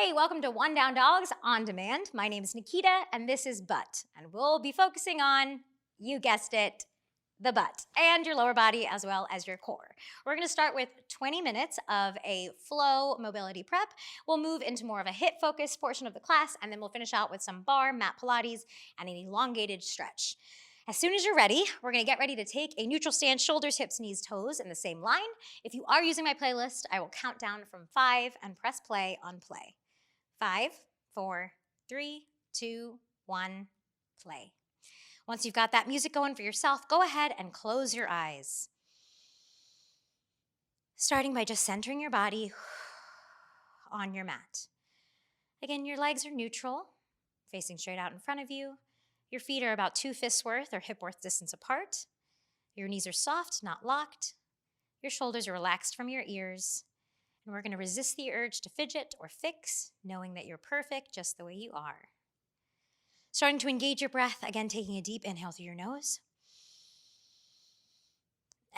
Hey, welcome to One Down Dogs on Demand. My name is Nikita, and this is butt. And we'll be focusing on, you guessed it, the butt and your lower body as well as your core. We're going to start with 20 minutes of a flow mobility prep. We'll move into more of a HIIT focus portion of the class, and then we'll finish out with some bar, mat Pilates, and an elongated stretch. As soon as you're ready, we're going to get ready to take a neutral stance, shoulders, hips, knees, toes in the same line. If you are using my playlist, I will count down from 5 and press play on play. 5, 4, 3, 2, 1, play. Once you've got that music going for yourself, go ahead and close your eyes. Starting by just centering your body on your mat. Again, your legs are neutral, facing straight out in front of you. Your feet are about 2 fists worth or hip worth distance apart. Your knees are soft, not locked. Your shoulders are relaxed from your ears. And we're going to resist the urge to fidget or fix, knowing that you're perfect just the way you are. Starting to engage your breath, again, taking a deep inhale through your nose.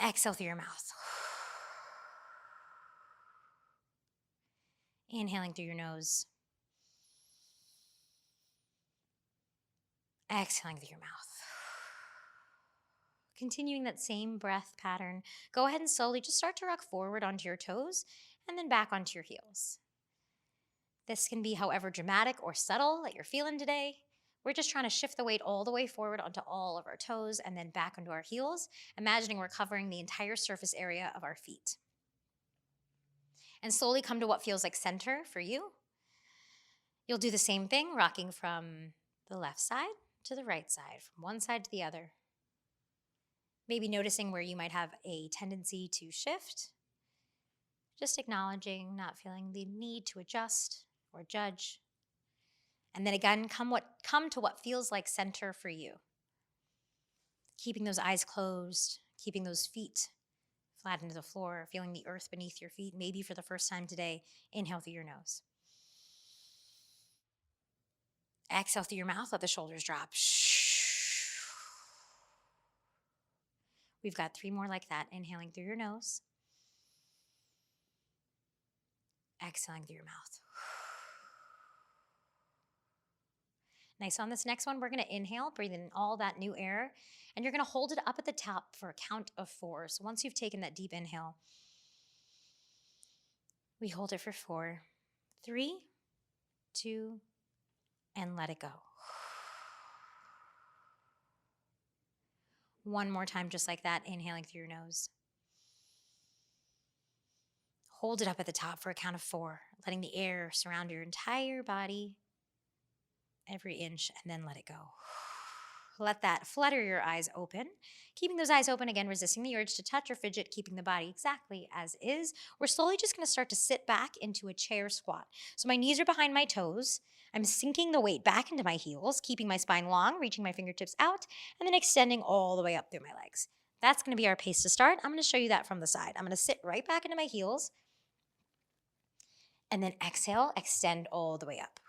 Exhale through your mouth. Inhaling through your nose. Exhaling through your mouth. Continuing that same breath pattern, go ahead and slowly just start to rock forward onto your toes and then back onto your heels. This can be however dramatic or subtle that you're feeling today. We're just trying to shift the weight all the way forward onto all of our toes and then back onto our heels, imagining we're covering the entire surface area of our feet. And slowly come to what feels like center for you. You'll do the same thing, rocking from the left side to the right side, from one side to the other. Maybe noticing where you might have a tendency to shift. Just acknowledging, not feeling the need to adjust or judge. And then again, come to what feels like center for you. Keeping those eyes closed, keeping those feet flat into the floor, feeling the earth beneath your feet. Maybe for the first time today, inhale through your nose. Exhale through your mouth, let the shoulders drop. We've got 3 more like that. Inhaling through your nose. Exhaling through your mouth. Nice. On this next one, we're going to inhale, breathe in all that new air, and you're going to hold it up at the top for a count of 4. So once you've taken that deep inhale, we hold it for 4, 3, 2, and let it go. One more time, just like that, inhaling through your nose. Hold it up at the top for a count of 4, letting the air surround your entire body, every inch, and then let it go. Let that flutter your eyes open. Keeping those eyes open, again, resisting the urge to touch or fidget, keeping the body exactly as is. We're slowly just going to start to sit back into a chair squat. So my knees are behind my toes. I'm sinking the weight back into my heels, keeping my spine long, reaching my fingertips out, and then extending all the way up through my legs. That's going to be our pace to start. I'm going to show you that from the side. I'm going to sit right back into my heels, and then exhale, extend all the way up.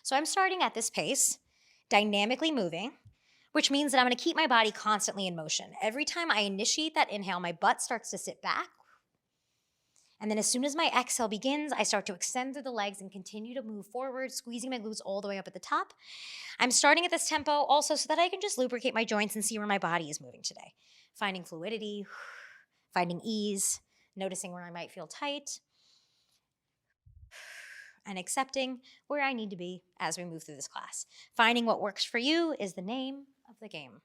So I'm starting at this pace, dynamically moving, which means that I'm going to keep my body constantly in motion. Every time I initiate that inhale, my butt starts to sit back. And then as soon as my exhale begins, I start to extend through the legs and continue to move forward, squeezing my glutes all the way up at the top. I'm starting at this tempo also so that I can just lubricate my joints and see where my body is moving today. Finding fluidity, finding ease, noticing where I might feel tight, and accepting where I need to be as we move through this class. Finding what works for you is the name of the game.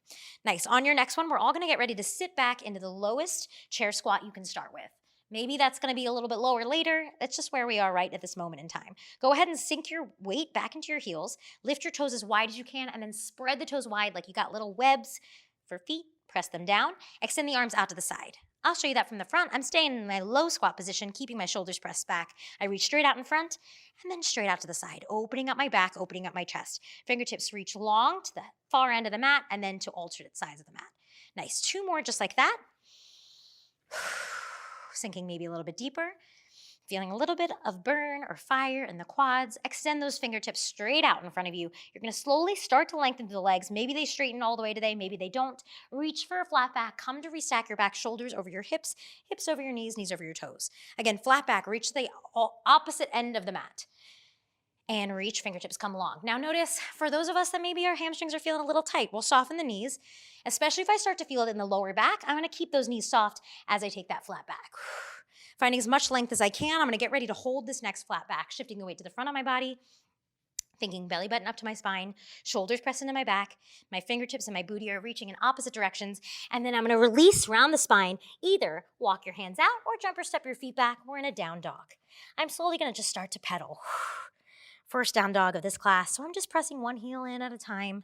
Nice. On your next one, we're all going to get ready to sit back into the lowest chair squat you can start with. Maybe that's going to be a little bit lower later. That's just where we are right at this moment in time. Go ahead and sink your weight back into your heels. Lift your toes as wide as you can, and then spread the toes wide like you got little webs for feet. Press them down. Extend the arms out to the side. I'll show you that from the front. I'm staying in my low squat position, keeping my shoulders pressed back. I reach straight out in front and then straight out to the side, opening up my back, opening up my chest. Fingertips reach long to the far end of the mat and then to alternate sides of the mat. Nice. 2 more just like that. Sinking maybe a little bit deeper. Feeling a little bit of burn or fire in the quads. Extend those fingertips straight out in front of you. You're going to slowly start to lengthen the legs. Maybe they straighten all the way today. Maybe they don't. Reach for a flat back. Come to restack your back, shoulders over your hips, hips over your knees, knees over your toes. Again, flat back. Reach to the opposite end of the mat. and reach, fingertips come long. Now notice, for those of us that maybe our hamstrings are feeling a little tight, we'll soften the knees, especially if I start to feel it in the lower back. I'm gonna keep those knees soft as I take that flat back. Finding as much length as I can, I'm gonna get ready to hold this next flat back, shifting the weight to the front of my body, thinking belly button up to my spine, shoulders press into my back, my fingertips and my booty are reaching in opposite directions, and then I'm gonna release round the spine. Either walk your hands out or jump or step your feet back. We're in a down dog. I'm slowly gonna just start to pedal. First down dog of this class, so I'm just pressing one heel in at a time,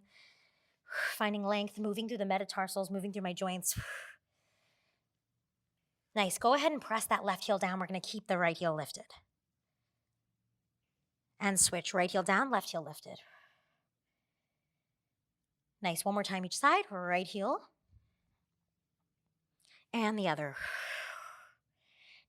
finding length, moving through the metatarsals, moving through my joints. Nice, go ahead and press that left heel down. We're gonna keep the right heel lifted. And switch, right heel down, left heel lifted. Nice, one more time each side, right heel. And the other.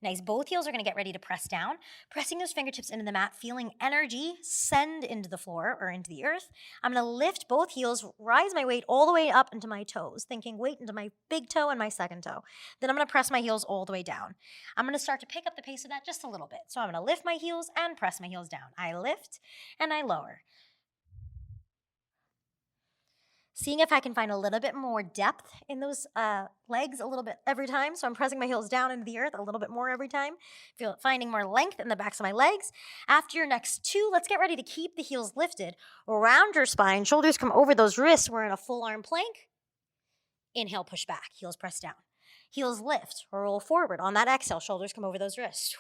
Nice, both heels are gonna get ready to press down, pressing those fingertips into the mat, feeling energy send into the floor or into the earth. I'm gonna lift both heels, rise my weight all the way up into my toes, thinking weight into my big toe and my second toe. Then I'm gonna press my heels all the way down. I'm gonna start to pick up the pace of that just a little bit. So I'm gonna lift my heels and press my heels down. I lift and I lower. Seeing if I can find a little bit more depth in those legs a little bit every time. So I'm pressing my heels down into the earth a little bit more every time. Finding more length in the backs of my legs. After your next two, let's get ready to keep the heels lifted. Around your spine, shoulders come over those wrists. We're in a full arm plank. Inhale, push back, heels press down. Heels lift, roll forward. On that exhale, shoulders come over those wrists.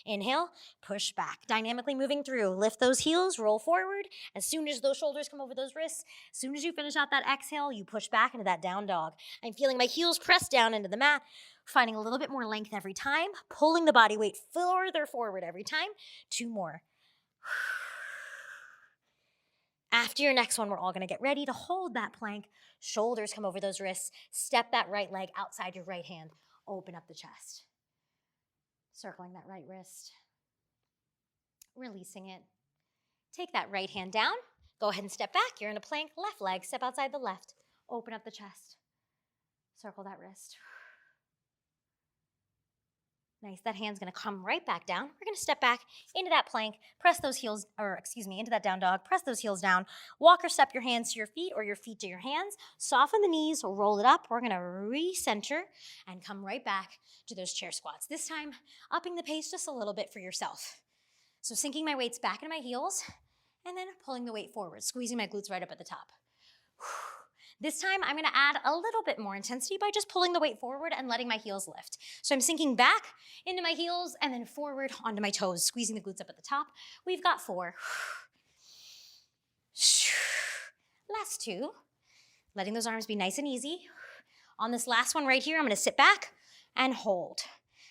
Inhale, push back. Dynamically moving through. Lift those heels, roll forward. As soon as those shoulders come over those wrists, as soon as you finish out that exhale, you push back into that down dog. I'm feeling my heels press down into the mat, finding a little bit more length every time, pulling the body weight further forward every time. Two more. After your next one, we're all gonna get ready to hold that plank. Shoulders come over those wrists. Step that right leg outside your right hand. Open up the chest. Circling that right wrist, releasing it. Take that right hand down, go ahead and step back. You're in a plank, left leg, step outside the left. Open up the chest, circle that wrist. Nice, that hand's gonna come right back down. We're gonna step back into that plank, press those heels, into that down dog, press those heels down, walk or step your hands to your feet or your feet to your hands, soften the knees, roll it up. We're gonna recenter and come right back to those chair squats. This time, upping the pace just a little bit for yourself. So sinking my weights back into my heels and then pulling the weight forward, squeezing my glutes right up at the top. This time, I'm gonna add a little bit more intensity by just pulling the weight forward and letting my heels lift. So I'm sinking back into my heels and then forward onto my toes, squeezing the glutes up at the top. We've got 4. Last 2. Letting those arms be nice and easy. On this last one right here, I'm gonna sit back and hold.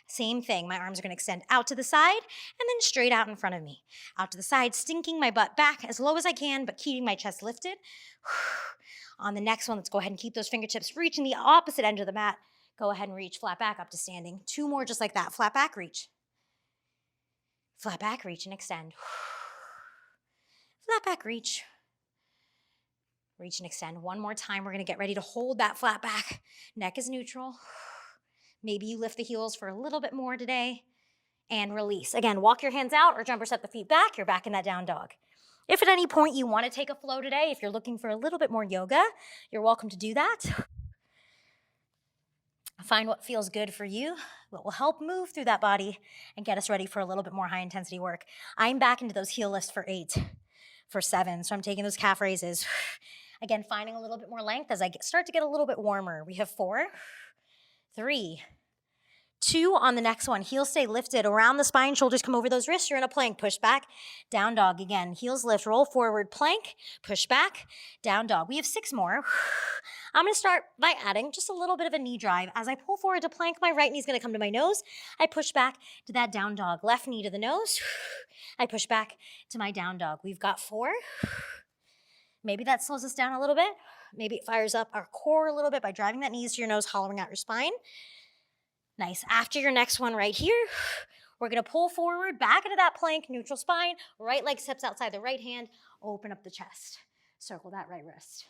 Same thing, my arms are gonna extend out to the side and then straight out in front of me. Out to the side, sinking my butt back as low as I can, but keeping my chest lifted. On the next one, let's go ahead and keep those fingertips reaching the opposite end of the mat. Go ahead and reach flat back up to standing. 2 more just like that. Flat back, reach. Flat back, reach and extend. Flat back, reach. Reach and extend. One more time. We're gonna get ready to hold that flat back. Neck is neutral. Maybe you lift the heels for a little bit more today and release. Again, walk your hands out or jump or step the feet back. You're back in that down dog. If at any point you want to take a flow today, if you're looking for a little bit more yoga, you're welcome to do that. Find what feels good for you, what will help move through that body and get us ready for a little bit more high intensity work. I'm back into those heel lifts for 8, for 7. So I'm taking those calf raises. Again, finding a little bit more length as I start to get a little bit warmer. We have 4, 3, 2 on the next one. Heels stay lifted around the spine, shoulders come over those wrists. You're in a plank, push back, down dog again. Heels lift, roll forward, plank, push back, down dog. We have 6 more. I'm gonna start by adding just a little bit of a knee drive. As I pull forward to plank, my right knee's gonna come to my nose. I push back to that down dog. Left knee to the nose. I push back to my down dog. We've got 4. Maybe that slows us down a little bit. Maybe it fires up our core a little bit by driving that knees to your nose, hollowing out your spine. Nice. After your next one right here, we're gonna pull forward, back into that plank, neutral spine, right leg steps outside the right hand, open up the chest. Circle that right wrist.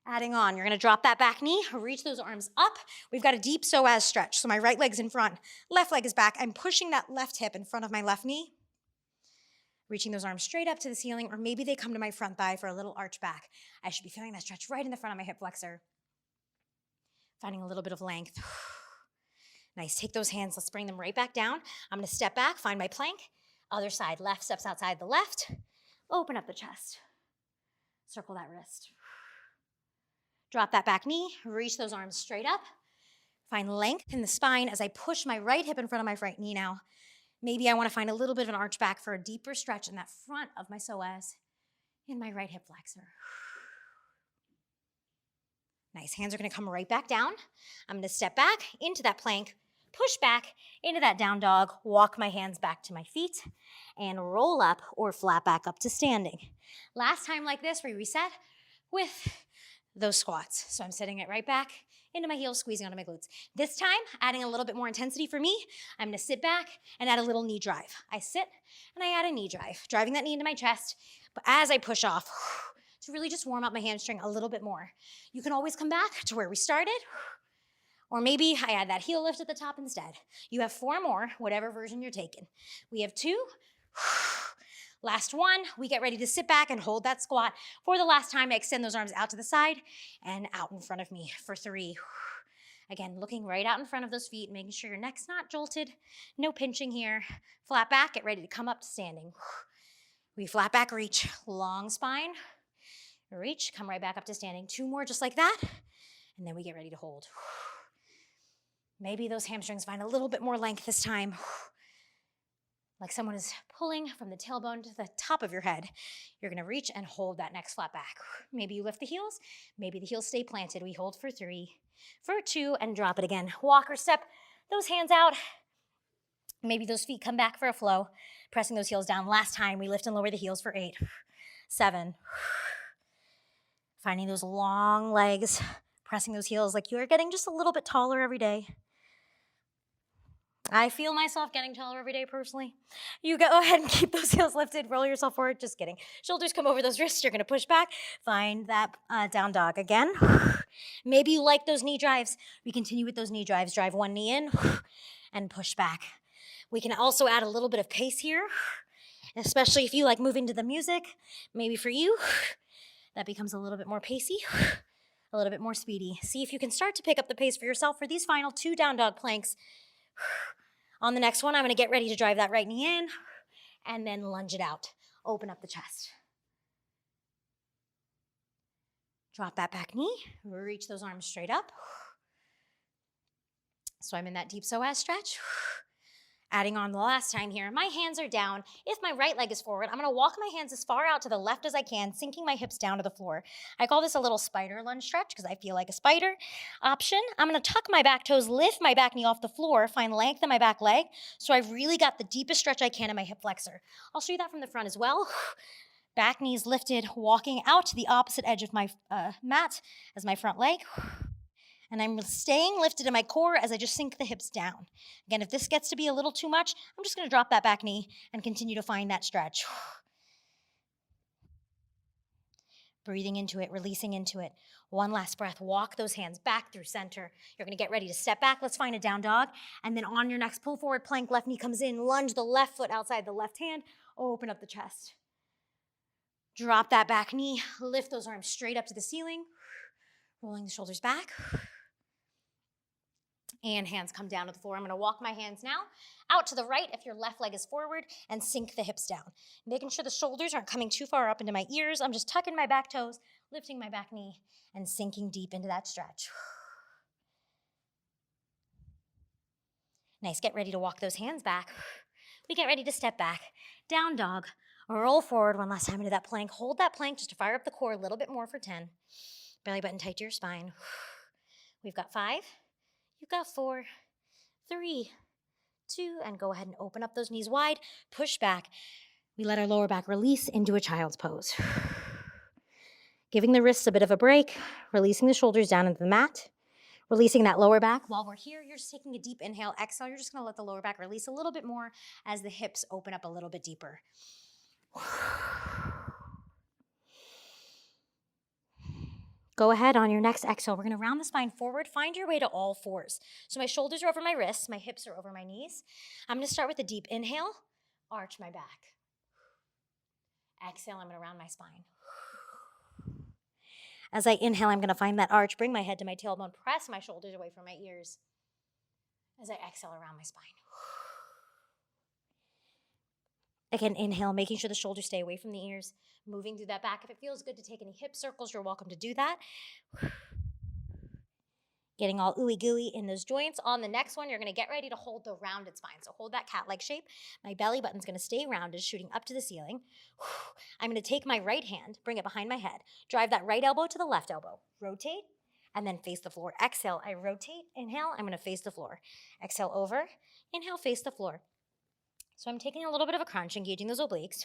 Adding on, you're gonna drop that back knee, reach those arms up. We've got a deep psoas stretch. So my right leg's in front, left leg is back. I'm pushing that left hip in front of my left knee. Reaching those arms straight up to the ceiling, or maybe they come to my front thigh for a little arch back. I should be feeling that stretch right in the front of my hip flexor. Finding a little bit of length. Nice, take those hands, let's bring them right back down. I'm gonna step back, find my plank. Other side, left steps outside the left. Open up the chest. Circle that wrist. Drop that back knee, reach those arms straight up. Find length in the spine as I push my right hip in front of my right knee now. Maybe I wanna find a little bit of an arch back for a deeper stretch in that front of my psoas in my right hip flexor. Nice, hands are gonna come right back down. I'm gonna step back into that plank, push back into that down dog, walk my hands back to my feet, and roll up or flat back up to standing. Last time like this, we reset with those squats. So I'm setting it right back into my heels, squeezing onto my glutes. This time, adding a little bit more intensity for me, I'm gonna sit back and add a little knee drive. I sit and I add a knee drive, driving that knee into my chest, but as I push off, to really just warm up my hamstring a little bit more. You can always come back to where we started, or maybe I add that heel lift at the top instead. You have 4 more, whatever version you're taking. We have 2. Last one, we get ready to sit back and hold that squat. For the last time, I extend those arms out to the side and out in front of me for 3. Again, looking right out in front of those feet, making sure your neck's not jolted. No pinching here. Flat back, get ready to come up to standing. We flat back, reach, long spine. Reach, come right back up to standing. 2 more just like that, and then we get ready to hold. Maybe those hamstrings find a little bit more length this time. Like someone is pulling from the tailbone to the top of your head. You're gonna reach and hold that next flat back. Maybe you lift the heels, maybe the heels stay planted. We hold for 3, for 2, and drop it again. Walk or step those hands out. Maybe those feet come back for a flow, pressing those heels down. Last time, we lift and lower the heels for 8, 7. Finding those long legs, pressing those heels like you're getting just a little bit taller every day. I feel myself getting taller every day personally. You go ahead and keep those heels lifted, roll yourself forward, just kidding. Shoulders come over those wrists, you're gonna push back. Find that down dog again. Maybe you like those knee drives. We continue with those knee drives. Drive one knee in and push back. We can also add a little bit of pace here, especially if you like moving to the music. Maybe for you, that becomes a little bit more pacey, a little bit more speedy. See if you can start to pick up the pace for yourself for these final 2 down dog planks. On the next one, I'm gonna get ready to drive that right knee in and then lunge it out. Open up the chest. Drop that back knee, reach those arms straight up. So I'm in that deep psoas stretch. Adding on the last time here, my hands are down. If my right leg is forward, I'm gonna walk my hands as far out to the left as I can, sinking my hips down to the floor. I call this a little spider lunge stretch because I feel like a spider. Option, I'm gonna tuck my back toes, lift my back knee off the floor, find length in my back leg, so I've really got the deepest stretch I can in my hip flexor. I'll show you that from the front as well. Back knees lifted, walking out to the opposite edge of my mat as my front leg. And I'm staying lifted in my core as I just sink the hips down. Again, if this gets to be a little too much, I'm just gonna drop that back knee and continue to find that stretch. Breathing into it, releasing into it. One last breath, walk those hands back through center. You're gonna get ready to step back. Let's find a down dog. And then on your next pull forward plank, left knee comes in, lunge the left foot outside the left hand, open up the chest. Drop that back knee, lift those arms straight up to the ceiling, rolling the shoulders back. And hands come down to the floor. I'm gonna walk my hands now out to the right if your left leg is forward and sink the hips down. Making sure the shoulders aren't coming too far up into my ears. I'm just tucking my back toes, lifting my back knee, and sinking deep into that stretch. Nice, get ready to walk those hands back. We get ready to step back, down dog, roll forward one last time into that plank. Hold that plank just to fire up the core a little bit more for 10. Belly button tight to your spine. We've got 5. You've got 4, 3, 2, and go ahead and open up those knees wide, push back. We let our lower back release into a child's pose. Giving the wrists a bit of a break, releasing the shoulders down into the mat, releasing that lower back. While we're here, you're just taking a deep inhale, exhale. You're just gonna let the lower back release a little bit more as the hips open up a little bit deeper. Go ahead on your next exhale. We're gonna round the spine forward, find your way to all fours. So my shoulders are over my wrists, my hips are over my knees. I'm gonna start with a deep inhale, arch my back. Exhale, I'm gonna round my spine. As I inhale, I'm gonna find that arch, bring my head to my tailbone, press my shoulders away from my ears. As I exhale, around my spine. Again, inhale, making sure the shoulders stay away from the ears, moving through that back. If it feels good to take any hip circles, you're welcome to do that. Getting all ooey gooey in those joints. On the next one, you're gonna get ready to hold the rounded spine. So hold that cat-like shape. My belly button's gonna stay rounded, shooting up to the ceiling. I'm gonna take my right hand, bring it behind my head, drive that right elbow to the left elbow, rotate, and then face the floor. Exhale, I rotate, inhale, I'm gonna face the floor. Exhale over, inhale, face the floor. So I'm taking a little bit of a crunch, engaging those obliques,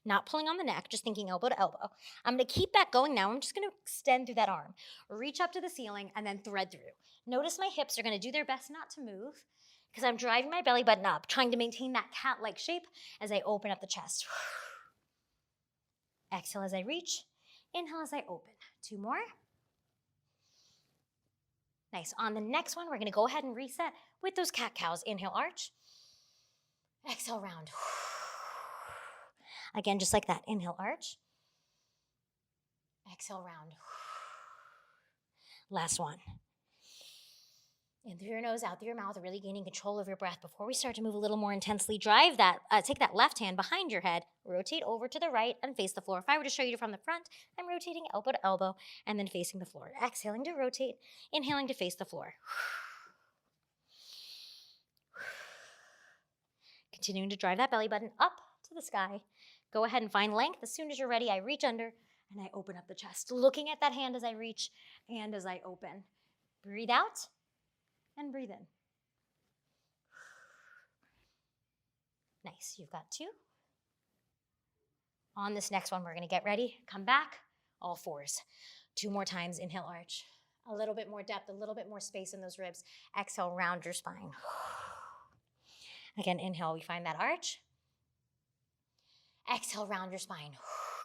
not pulling on the neck, just thinking elbow to elbow. I'm gonna keep that going now. I'm just gonna extend through that arm, reach up to the ceiling, and then thread through. Notice my hips are gonna do their best not to move because I'm driving my belly button up, trying to maintain that cat-like shape as I open up the chest. Exhale as I reach, inhale as I open. 2 more. Nice. On the next one, we're gonna go ahead and reset with those cat-cows. Inhale, arch. Exhale, round. Again, just like that. Inhale, arch. Exhale, round. Last one. In through your nose, out through your mouth, really gaining control of your breath. Before we start to move a little more intensely, drive that, take that left hand behind your head, rotate over to the right, and face the floor. If I were to show you from the front, I'm rotating elbow to elbow and then facing the floor. Exhaling to rotate, inhaling to face the floor. Continuing to drive that belly button up to the sky. Go ahead and find length. As soon as you're ready, I reach under and I open up the chest, looking at that hand as I reach and as I open. Breathe out and breathe in. Nice, you've got 2. On this next one, we're gonna get ready. Come back, all 4s. 2 more times, inhale, arch. A little bit more depth, a little bit more space in those ribs. Exhale, round your spine. Again, inhale, we find that arch. Exhale, round your spine.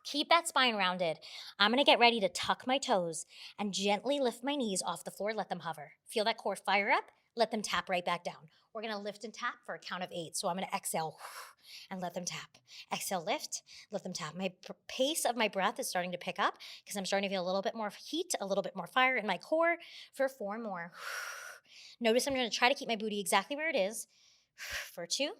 Keep that spine rounded. I'm gonna get ready to tuck my toes and gently lift my knees off the floor, let them hover. Feel that core fire up, let them tap right back down. We're gonna lift and tap for a count of 8. So I'm gonna exhale and let them tap. Exhale, lift, let them tap. My pace of my breath is starting to pick up because I'm starting to feel a little bit more heat, a little bit more fire in my core for 4 more. Notice I'm gonna try to keep my booty exactly where it is for 2.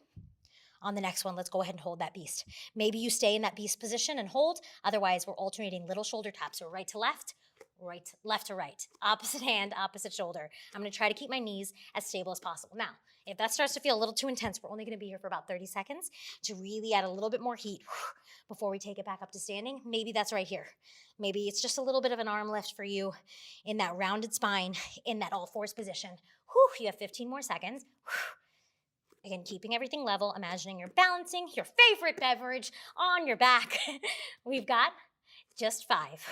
On the next one, let's go ahead and hold that beast. Maybe you stay in that beast position and hold. Otherwise, we're alternating little shoulder taps. So right to left, left to right. Opposite hand, opposite shoulder. I'm gonna try to keep my knees as stable as possible. Now, if that starts to feel a little too intense, we're only gonna be here for about 30 seconds to really add a little bit more heat before we take it back up to standing. Maybe that's right here. Maybe it's just a little bit of an arm lift for you in that rounded spine, in that all 4s position. You have 15 more seconds. Again, keeping everything level, imagining you're balancing your favorite beverage on your back. We've got just 5.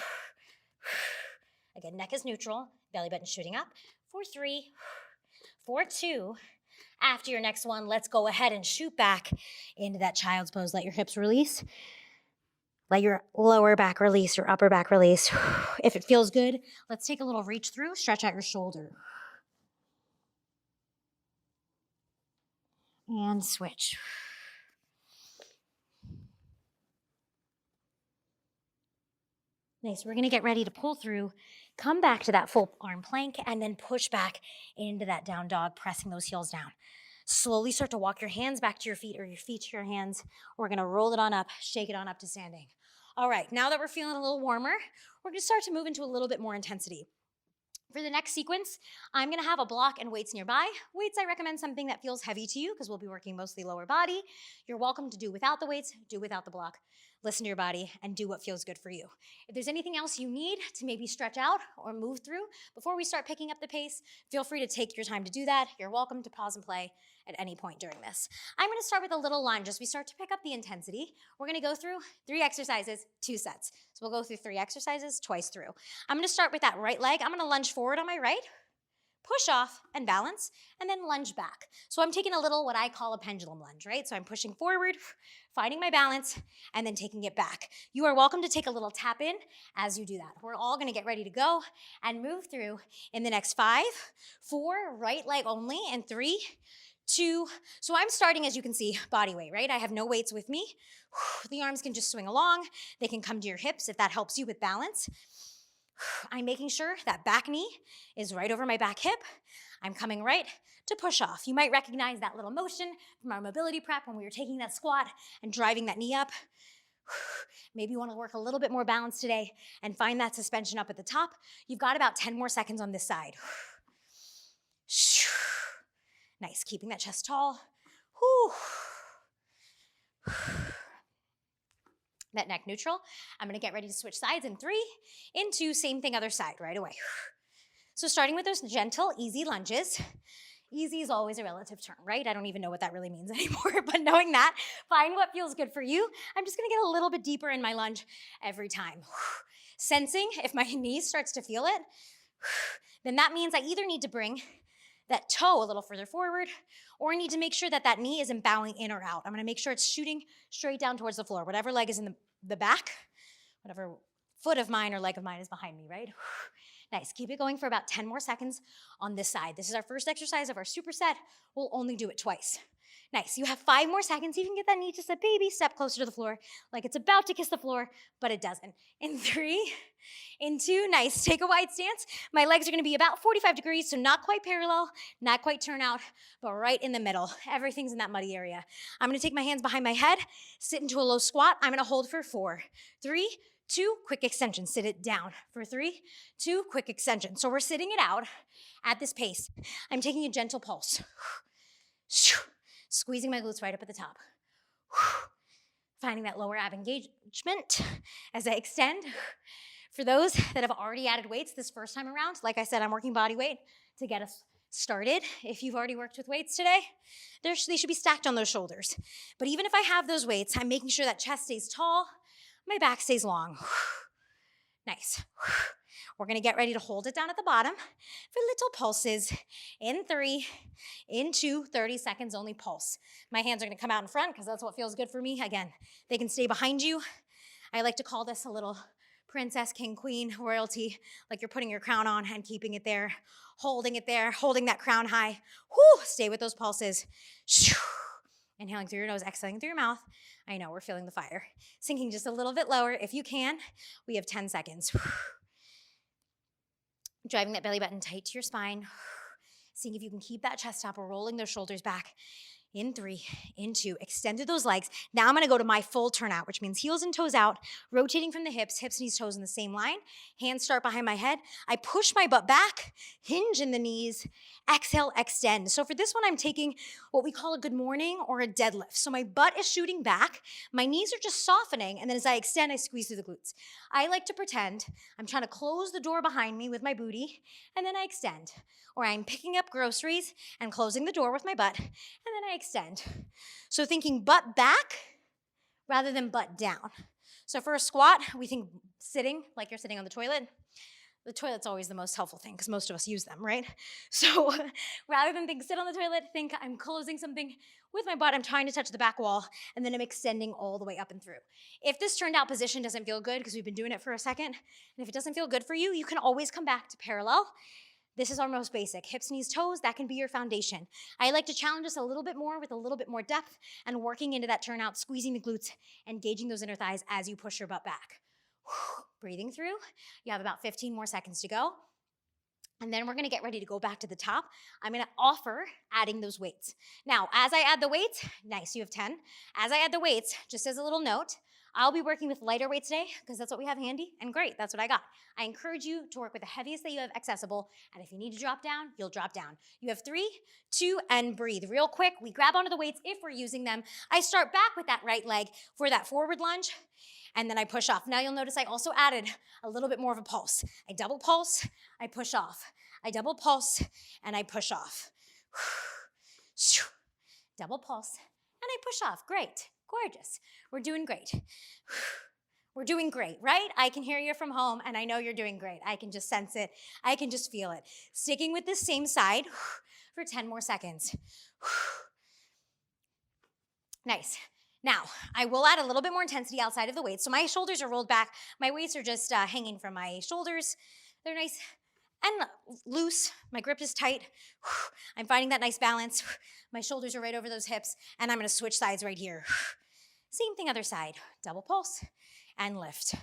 Again, neck is neutral, belly button shooting up. For 3, for 2. After your next one, let's go ahead and shoot back into that child's pose. Let your hips release. Let your lower back release, your upper back release. If it feels good, let's take a little reach through, stretch out your shoulder. And switch. Nice, we're gonna get ready to pull through, come back to that full arm plank, and then push back into that down dog, pressing those heels down. Slowly start to walk your hands back to your feet or your feet to your hands. We're gonna roll it on up, shake it on up to standing. All right, now that we're feeling a little warmer, we're gonna start to move into a little bit more intensity. For the next sequence, I'm gonna have a block and weights nearby. Weights, I recommend something that feels heavy to you because we'll be working mostly lower body. You're welcome to do without the weights, do without the block. Listen to your body and do what feels good for you. If there's anything else you need to maybe stretch out or move through before we start picking up the pace, feel free to take your time to do that. You're welcome to pause and play at any point during this. I'm gonna start with a little lunge as we start to pick up the intensity. We're gonna go through 3 exercises, 2 sets. So we'll go through 3 exercises twice through. I'm gonna start with that right leg. I'm gonna lunge forward on my right, push off and balance, and then lunge back. So I'm taking a little what I call a pendulum lunge, right? So I'm pushing forward, finding my balance, and then taking it back. You are welcome to take a little tap in as you do that. We're all gonna get ready to go and move through in the next 5, 4, right leg only, and 3, 2. So I'm starting, as you can see, body weight, right? I have no weights with me. The arms can just swing along. They can come to your hips if that helps you with balance. I'm making sure that back knee is right over my back hip. I'm coming right to push off. You might recognize that little motion from our mobility prep when we were taking that squat and driving that knee up. Maybe you want to work a little bit more balance today and find that suspension up at the top. You've got about 10 more seconds on this side. Nice, keeping that chest tall. That neck neutral. I'm gonna get ready to switch sides in 3, in 2, same thing, other side, right away. So starting with those gentle, easy lunges. Easy is always a relative term, right? I don't even know what that really means anymore, but knowing that, find what feels good for you. I'm just gonna get a little bit deeper in my lunge every time. Sensing if my knee starts to feel it, then that means I either need to bring that toe a little further forward, or I need to make sure that that knee isn't bowing in or out. I'm gonna make sure it's shooting straight down towards the floor. Whatever leg is in the back, whatever foot of mine or leg of mine is behind me, right? Nice, keep it going for about 10 more seconds on this side. This is our first exercise of our superset. We'll only do it twice. Nice, you have 5 more seconds. You can get that knee just a baby step closer to the floor, like it's about to kiss the floor, but it doesn't. In 3, in 2, nice, take a wide stance. My legs are gonna be about 45 degrees, so not quite parallel, not quite turn out, but right in the middle. Everything's in that muddy area. I'm gonna take my hands behind my head, sit into a low squat. I'm gonna hold for 4, 3, 2, quick extension. Sit it down for 3, 2, quick extension. So we're sitting it out at this pace. I'm taking a gentle pulse. Squeezing my glutes right up at the top. Finding that lower ab engagement as I extend. For those that have already added weights this first time around, like I said, I'm working body weight to get us started. If you've already worked with weights today, they should be stacked on those shoulders. But even if I have those weights, I'm making sure that chest stays tall, my back stays long. Nice. We're gonna get ready to hold it down at the bottom for little pulses. In 3, in 2, 30 seconds only pulse. My hands are gonna come out in front because that's what feels good for me. Again, they can stay behind you. I like to call this a little princess, king, queen, royalty, like you're putting your crown on and keeping it there, holding that crown high. Stay with those pulses. Inhaling through your nose, exhaling through your mouth. I know, we're feeling the fire. Sinking just a little bit lower. If you can, we have 10 seconds. Driving that belly button tight to your spine. Seeing if you can keep that chest up or rolling those shoulders back. In 3, in 2, extended those legs. Now I'm gonna go to my full turnout, which means heels and toes out, rotating from the hips, knees, toes in the same line. Hands start behind my head. I push my butt back, hinge in the knees, exhale, extend. So for this one, I'm taking what we call a good morning or a deadlift. So my butt is shooting back, my knees are just softening, and then as I extend, I squeeze through the glutes. I like to pretend I'm trying to close the door behind me with my booty, and then I extend. Or I'm picking up groceries and closing the door with my butt, and then I extend. So thinking butt back rather than butt down. So for a squat, we think sitting, like you're sitting on the toilet. The toilet's always the most helpful thing because most of us use them, right? So rather than think sit on the toilet, think I'm closing something with my butt, I'm trying to touch the back wall, and then I'm extending all the way up and through. If this turned out position doesn't feel good, because we've been doing it for a second, and if it doesn't feel good for you, you can always come back to parallel. This is our most basic. Hips, knees, toes, that can be your foundation. I like to challenge us a little bit more with a little bit more depth and working into that turnout, squeezing the glutes, engaging those inner thighs as you push your butt back. Breathing through. You have about 15 more seconds to go. And then we're gonna get ready to go back to the top. I'm gonna offer adding those weights. Now, as I add the weights, nice, you have 10. As I add the weights, just as a little note, I'll be working with lighter weights today because that's what we have handy, and great, that's what I got. I encourage you to work with the heaviest that you have accessible, and if you need to drop down, you'll drop down. You have 3, 2, and breathe. Real quick, we grab onto the weights if we're using them. I start back with that right leg for that forward lunge, and then I push off. Now you'll notice I also added a little bit more of a pulse. I double pulse, I push off. I double pulse, and I push off. Double pulse, and I push off. Great. Gorgeous. We're doing great. We're doing great, right? I can hear you from home, and I know you're doing great. I can just sense it. I can just feel it. Sticking with the same side for 10 more seconds. Nice. Now, I will add a little bit more intensity outside of the weights. So my shoulders are rolled back. My weights are just hanging from my shoulders. They're nice and loose. My grip is tight. I'm finding that nice balance. My shoulders are right over those hips, and I'm gonna switch sides right here. Same thing, other side. Double pulse and lift.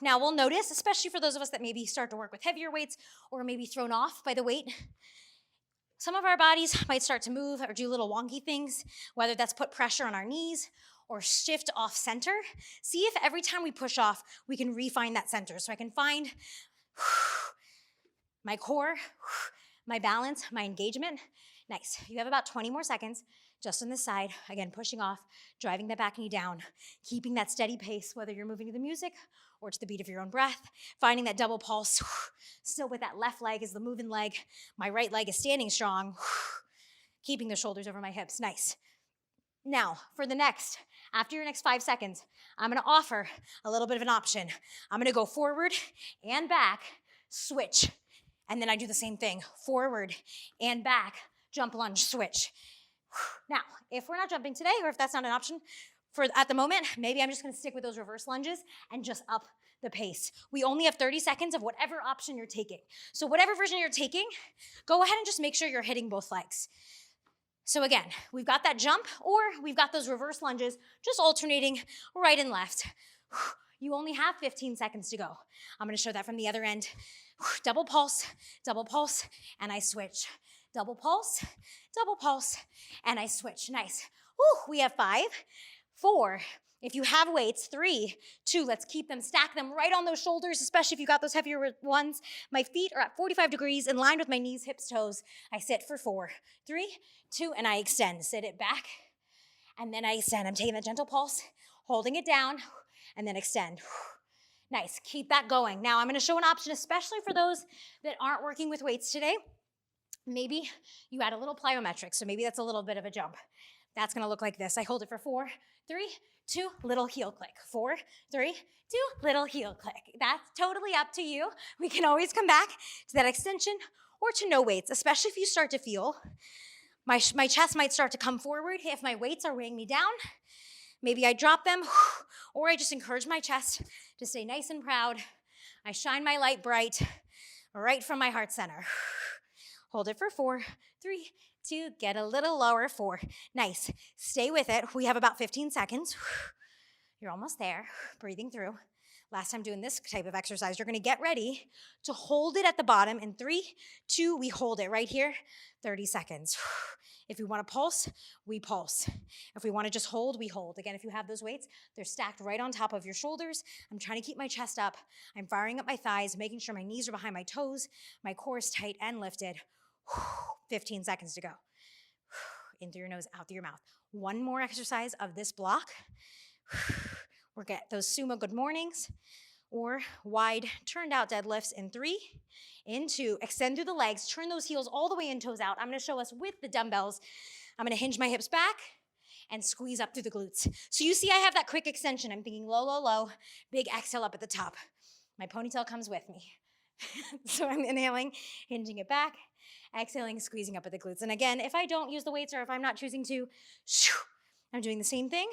Now we'll notice, especially for those of us that maybe start to work with heavier weights or maybe thrown off by the weight, some of our bodies might start to move or do little wonky things, whether that's put pressure on our knees or shift off center. See if every time we push off, we can refine that center. So I can find my core, my balance, my engagement. Nice. You have about 20 more seconds just on this side. Again, pushing off, driving that back knee down, keeping that steady pace, whether you're moving to the music or to the beat of your own breath, finding that double pulse, still with that left leg is the moving leg. My right leg is standing strong, keeping the shoulders over my hips. Nice. Now, after your next 5 seconds, I'm gonna offer a little bit of an option. I'm gonna go forward and back, switch. And then I do the same thing, forward and back, jump, lunge, switch. Now, if we're not jumping today, or if that's not an option at the moment, maybe I'm just gonna stick with those reverse lunges and just up the pace. We only have 30 seconds of whatever option you're taking. So whatever version you're taking, go ahead and just make sure you're hitting both legs. So again, we've got that jump, or we've got those reverse lunges, just alternating right and left. You only have 15 seconds to go. I'm gonna show that from the other end. Double pulse, and I switch. Double pulse, and I switch. Nice. We have 5, 4, if you have weights, 3, 2, let's keep them, stack them right on those shoulders, especially if you got those heavier ones. My feet are at 45 degrees in line with my knees, hips, toes. I sit for 4, 3, 2, and I extend. Sit it back, and then I extend. I'm taking the gentle pulse, holding it down, and then extend. Nice, keep that going. Now I'm gonna show an option, especially for those that aren't working with weights today. Maybe you add a little plyometric, so maybe that's a little bit of a jump. That's gonna look like this. I hold it for 4, 3, 2, little heel click. 4, 3, 2, little heel click. That's totally up to you. We can always come back to that extension or to no weights, especially if you start to feel my chest might start to come forward if my weights are weighing me down. Maybe I drop them, or I just encourage my chest to stay nice and proud. I shine my light bright right from my heart center. Hold it for 4, 3, 2, get a little lower, 4. Nice. Stay with it. We have about 15 seconds. You're almost there. Breathing through. Last time doing this type of exercise, you're gonna get ready to hold it at the bottom. In 3, 2, we hold it right here. 30 seconds. If we wanna pulse, we pulse. If we wanna just hold, we hold. Again, if you have those weights, they're stacked right on top of your shoulders. I'm trying to keep my chest up. I'm firing up my thighs, making sure my knees are behind my toes, my core is tight and lifted. 15 seconds to go. In through your nose, out through your mouth. One more exercise of this block. We'll get those sumo good mornings or wide turned out deadlifts in 3, in 2, extend through the legs, turn those heels all the way in, toes out. I'm gonna show us with the dumbbells. I'm gonna hinge my hips back and squeeze up through the glutes. So you see I have that quick extension. I'm thinking low, low, low, big exhale up at the top. My ponytail comes with me. So I'm inhaling, hinging it back, exhaling, squeezing up at the glutes. And again, if I don't use the weights or if I'm not choosing to, I'm doing the same thing.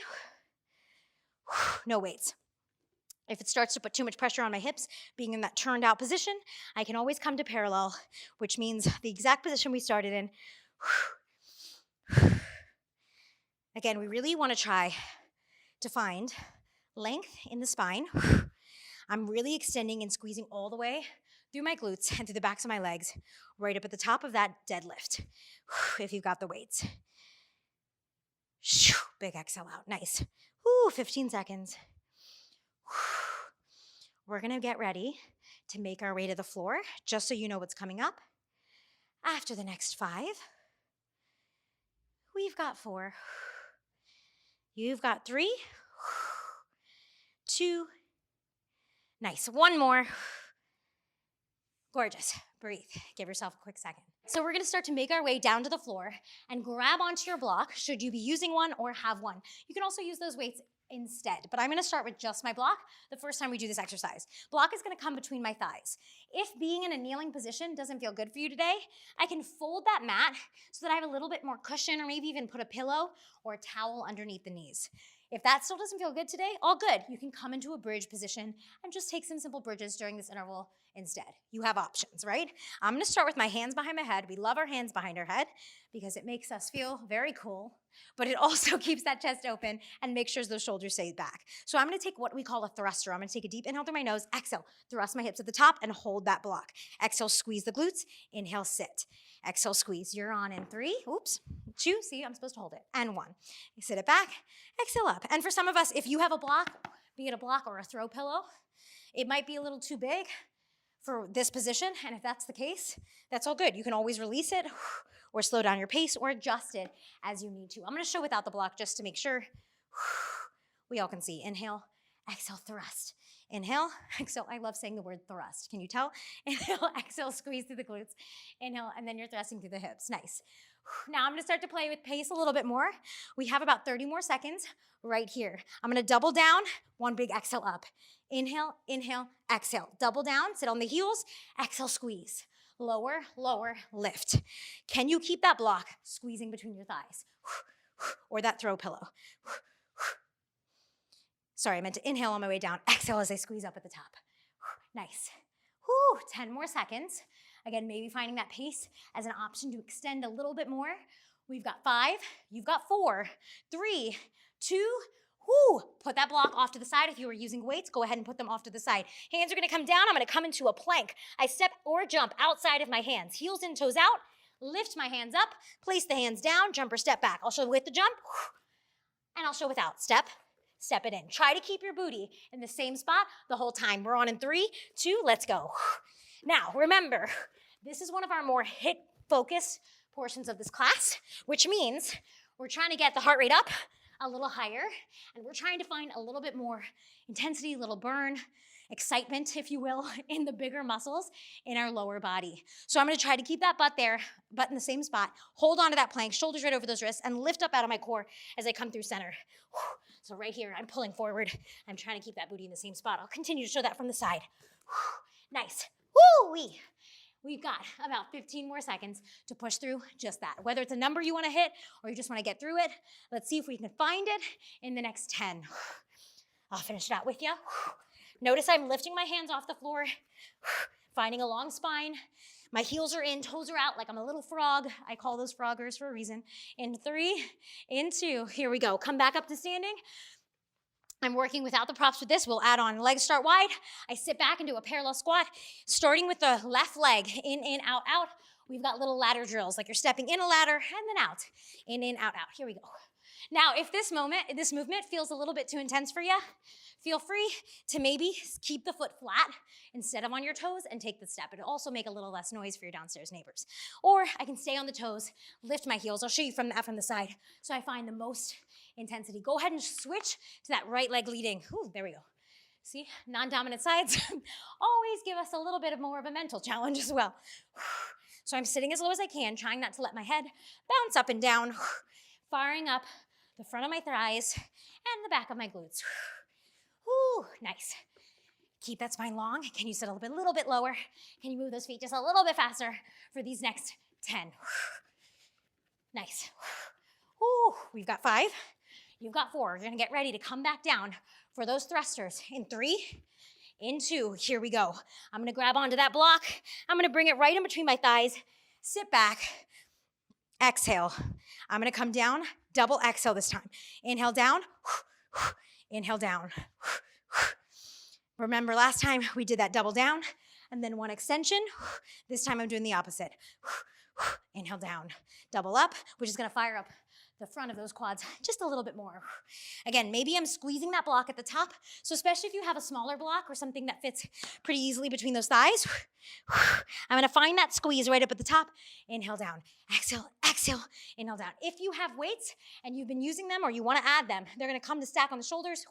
No weights. If it starts to put too much pressure on my hips, being in that turned out position, I can always come to parallel, which means the exact position we started in. Again, we really want to try to find length in the spine. I'm really extending and squeezing all the way through my glutes and through the backs of my legs, right up at the top of that deadlift, if you've got the weights. Big exhale out, nice. 15 seconds. We're gonna get ready to make our way to the floor, just so you know what's coming up. After the next 5, we've got 4. You've got 3, 2, nice, 1 more. Gorgeous, breathe, give yourself a quick second. So we're gonna start to make our way down to the floor and grab onto your block, should you be using one or have one. You can also use those weights instead, but I'm gonna start with just my block the first time we do this exercise. Block is gonna come between my thighs. If being in a kneeling position doesn't feel good for you today, I can fold that mat so that I have a little bit more cushion, or maybe even put a pillow or a towel underneath the knees. If that still doesn't feel good today, all good. You can come into a bridge position and just take some simple bridges during this interval instead. You have options, right? I'm gonna start with my hands behind my head. We love our hands behind our head because it makes us feel very cool, but it also keeps that chest open and makes sure those shoulders stay back. So I'm gonna take what we call a thruster. I'm gonna take a deep inhale through my nose, exhale, thrust my hips at the top and hold that block. Exhale, squeeze the glutes, inhale, sit. Exhale, squeeze. You're on in 3, oops, 2, see, I'm supposed to hold it, and 1. You sit it back, exhale up. And for some of us, if you have a block, be it a block or a throw pillow, it might be a little too big for this position, and if that's the case, that's all good. You can always release it or slow down your pace or adjust it as you need to. I'm gonna show without the block just to make sure we all can see. Inhale, exhale, thrust. Inhale, exhale. I love saying the word thrust. Can you tell? Inhale, exhale, squeeze through the glutes. Inhale, and then you're thrusting through the hips. Nice. Now I'm gonna start to play with pace a little bit more. We have about 30 more seconds right here. I'm gonna double down, one big exhale up. Inhale, inhale, exhale. Double down, sit on the heels, exhale, squeeze. Lower, lower, lift. Can you keep that block squeezing between your thighs? Or that throw pillow? Sorry, I meant to inhale on my way down. Exhale as I squeeze up at the top. Nice. 10 more seconds. Again, maybe finding that pace as an option to extend a little bit more. We've got 5, you've got 4, 3, 2, put that block off to the side. If you were using weights, go ahead and put them off to the side. Hands are gonna come down, I'm gonna come into a plank. I step or jump outside of my hands. Heels in, toes out, lift my hands up, place the hands down, jump or step back. I'll show with the jump, and I'll show without. Step it in. Try to keep your booty in the same spot the whole time. We're on in 3, 2, let's go. Now, remember, this is one of our more HIIT-focused portions of this class, which means we're trying to get the heart rate up a little higher, and we're trying to find a little bit more intensity, a little burn, excitement, if you will, in the bigger muscles in our lower body. So I'm gonna try to keep that butt there, butt in the same spot, hold on to that plank, shoulders right over those wrists, and lift up out of my core as I come through center. So right here, I'm pulling forward. I'm trying to keep that booty in the same spot. I'll continue to show that from the side. Nice. Woo-wee. We've got about 15 more seconds to push through just that. Whether it's a number you wanna hit or you just wanna get through it, let's see if we can find it in the next 10. I'll finish it out with you. Notice I'm lifting my hands off the floor, finding a long spine. My heels are in, toes are out like I'm a little frog. I call those froggers for a reason. In 3, in 2, here we go. Come back up to standing. I'm working without the props with this. We'll add on legs start wide. I sit back and do a parallel squat, starting with the left leg, in, out, out. We've got little ladder drills, like you're stepping in a ladder and then out. In, out, out. Here we go. Now, if this movement feels a little bit too intense for you, feel free to maybe keep the foot flat instead of on your toes and take the step. It'll also make a little less noise for your downstairs neighbors. Or I can stay on the toes, lift my heels. I'll show you from the side so I find the most intensity. Go ahead and switch to that right leg leading. Ooh, there we go. See, non-dominant sides always give us a little bit more of a mental challenge as well. So I'm sitting as low as I can, trying not to let my head bounce up and down, firing up the front of my thighs and the back of my glutes. Ooh, nice. Keep that spine long. Can you sit a little bit lower? Can you move those feet just a little bit faster for these next 10? Nice. Ooh, we've got 5. You've got 4. You're gonna get ready to come back down for those thrusters. In 3, in 2, here we go. I'm gonna grab onto that block. I'm gonna bring it right in between my thighs. Sit back, exhale. I'm gonna come down, double exhale this time. Inhale down, inhale down. Remember last time we did that double down and then one extension. This time I'm doing the opposite. Inhale down, double up, which is gonna fire up the front of those quads just a little bit more. Again, maybe I'm squeezing that block at the top. So especially if you have a smaller block or something that fits pretty easily between those thighs, I'm gonna find that squeeze right up at the top. Inhale down, exhale, exhale, inhale down. If you have weights and you've been using them or you wanna add them, they're gonna come to stack on the shoulders,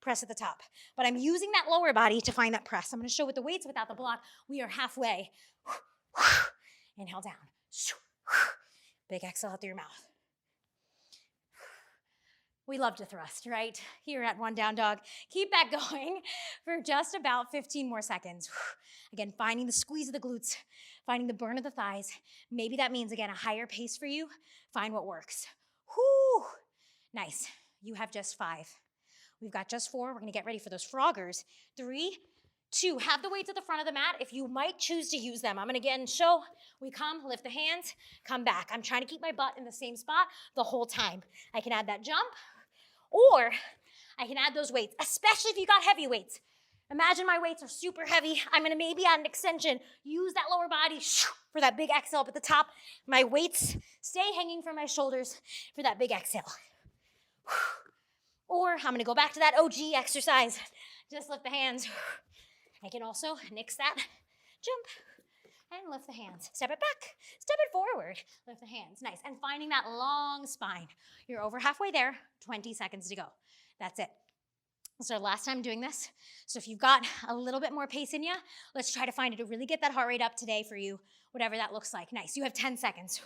press at the top. But I'm using that lower body to find that press. I'm gonna show with the weights without the block. We are halfway. Inhale down. Big exhale out through your mouth. We love to thrust, right? Here at One Down Dog. Keep that going for just about 15 more seconds. Again, finding the squeeze of the glutes, finding the burn of the thighs. Maybe that means, again, a higher pace for you. Find what works. Whoo! Nice. You have just 5. We've got just 4. We're going to get ready for those froggers. 3, 2. Have the weights at the front of the mat if you might choose to use them. I'm going to again show. We come, lift the hands, come back. I'm trying to keep my butt in the same spot the whole time. I can add that jump, or I can add those weights, especially if you got heavy weights. Imagine my weights are super heavy. I'm going to maybe add an extension. Use that lower body for that big exhale up at the top. My weights stay hanging from my shoulders for that big exhale. Or I'm going to go back to that OG exercise. Just lift the hands. I can also nix that, jump, and lift the hands. Step it back, step it forward, lift the hands. Nice. And finding that long spine. You're over halfway there, 20 seconds to go. That's it. This is our last time doing this. So if you've got a little bit more pace in you, let's try to find it to really get that heart rate up today for you, whatever that looks like. Nice. You have 10 seconds.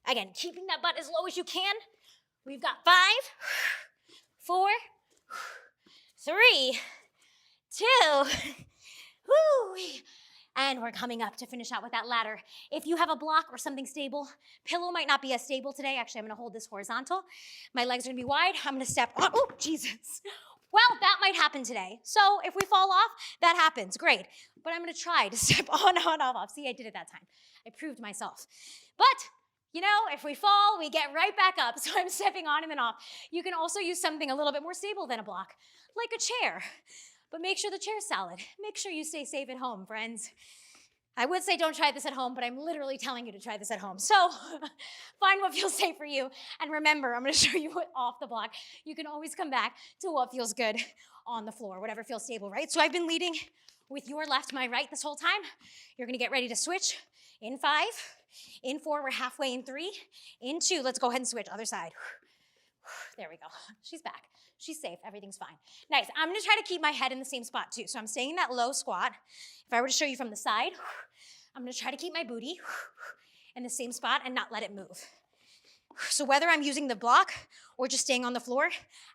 Again, keeping that butt as low as you can. We've got 5, 4, 3, 2, woo, and we're coming up to finish out with that ladder. If you have a block or something stable, pillow might not be as stable today. Actually, I'm going to hold this horizontal. My legs are going to be wide. I'm going to step on. Oh, Jesus. Well, that might happen today. So if we fall off, that happens. Great. But I'm going to try to step on, off. See, I did it that time. I proved myself. But you know, if we fall, we get right back up. So I'm stepping on and then off. You can also use something a little bit more stable than a block, like a chair. But make sure the chair's solid. Make sure you stay safe at home, friends. I would say don't try this at home, but I'm literally telling you to try this at home. So find what feels safe for you. And remember, I'm going to show you what off the block. You can always come back to what feels good on the floor, whatever feels stable, right? So I've been leading with your left, my right this whole time. You're going to get ready to switch in 5, in 4, we're halfway in 3, in 2, let's go ahead and switch, other side. There we go, she's back. She's safe, everything's fine. Nice, I'm gonna try to keep my head in the same spot too. So I'm staying in that low squat. If I were to show you from the side, I'm gonna try to keep my booty in the same spot and not let it move. So whether I'm using the block or just staying on the floor,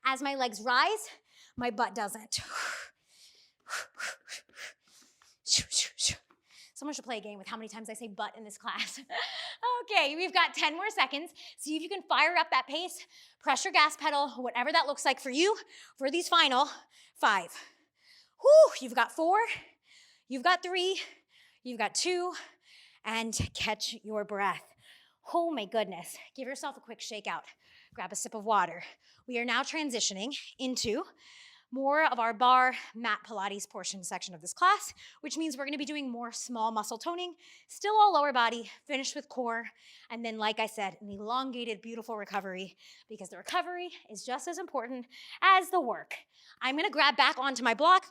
as my legs rise, my butt doesn't. Someone should play a game with how many times I say butt in this class. Okay, we've got 10 more seconds. See if you can fire up that pace, press your gas pedal, whatever that looks like for you, for these final 5. Whew, you've got 4, you've got 3, you've got 2, and catch your breath. Oh my goodness, give yourself a quick shake out. Grab a sip of water. We are now transitioning into more of our bar mat Pilates portion section of this class, which means we're going to be doing more small muscle toning, still all lower body, finished with core, and then, like I said, an elongated, beautiful recovery, because the recovery is just as important as the work. I'm going to grab back onto my block.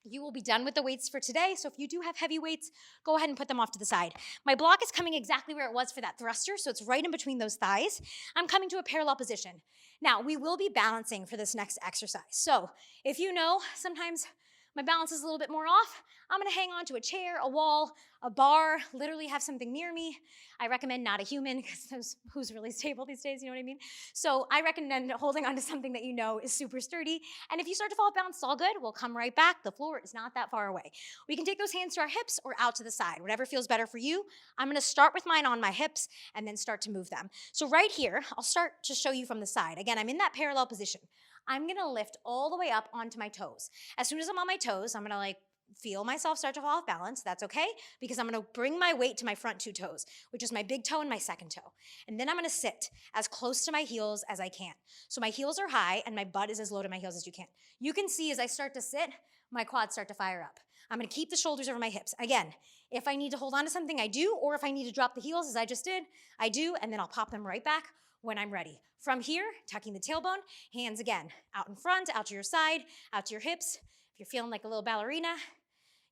You will be done with the weights for today, so if you do have heavy weights, go ahead and put them off to the side. My block is coming exactly where it was for that thruster, so it's right in between those thighs. I'm coming to a parallel position. Now, we will be balancing for this next exercise. So if you know sometimes my balance is a little bit more off, I'm gonna hang on to a chair, a wall, a bar, literally have something near me. I recommend not a human, because who's really stable these days, you know what I mean? So I recommend holding on to something that you know is super sturdy. And if you start to fall off balance, it's all good. We'll come right back. The floor is not that far away. We can take those hands to our hips or out to the side, whatever feels better for you. I'm gonna start with mine on my hips and then start to move them. So right here, I'll start to show you from the side. Again, I'm in that parallel position. I'm gonna lift all the way up onto my toes. As soon as I'm on my toes, I'm gonna feel myself start to fall off balance. That's okay, because I'm gonna bring my weight to my front 2 toes, which is my big toe and my second toe. And then I'm gonna sit as close to my heels as I can. So my heels are high and my butt is as low to my heels as you can. You can see as I start to sit, my quads start to fire up. I'm gonna keep the shoulders over my hips. Again, if I need to hold on to something, I do, or if I need to drop the heels as I just did, I do, and then I'll pop them right back when I'm ready. From here, tucking the tailbone, hands again, out in front, out to your side, out to your hips. If you're feeling like a little ballerina,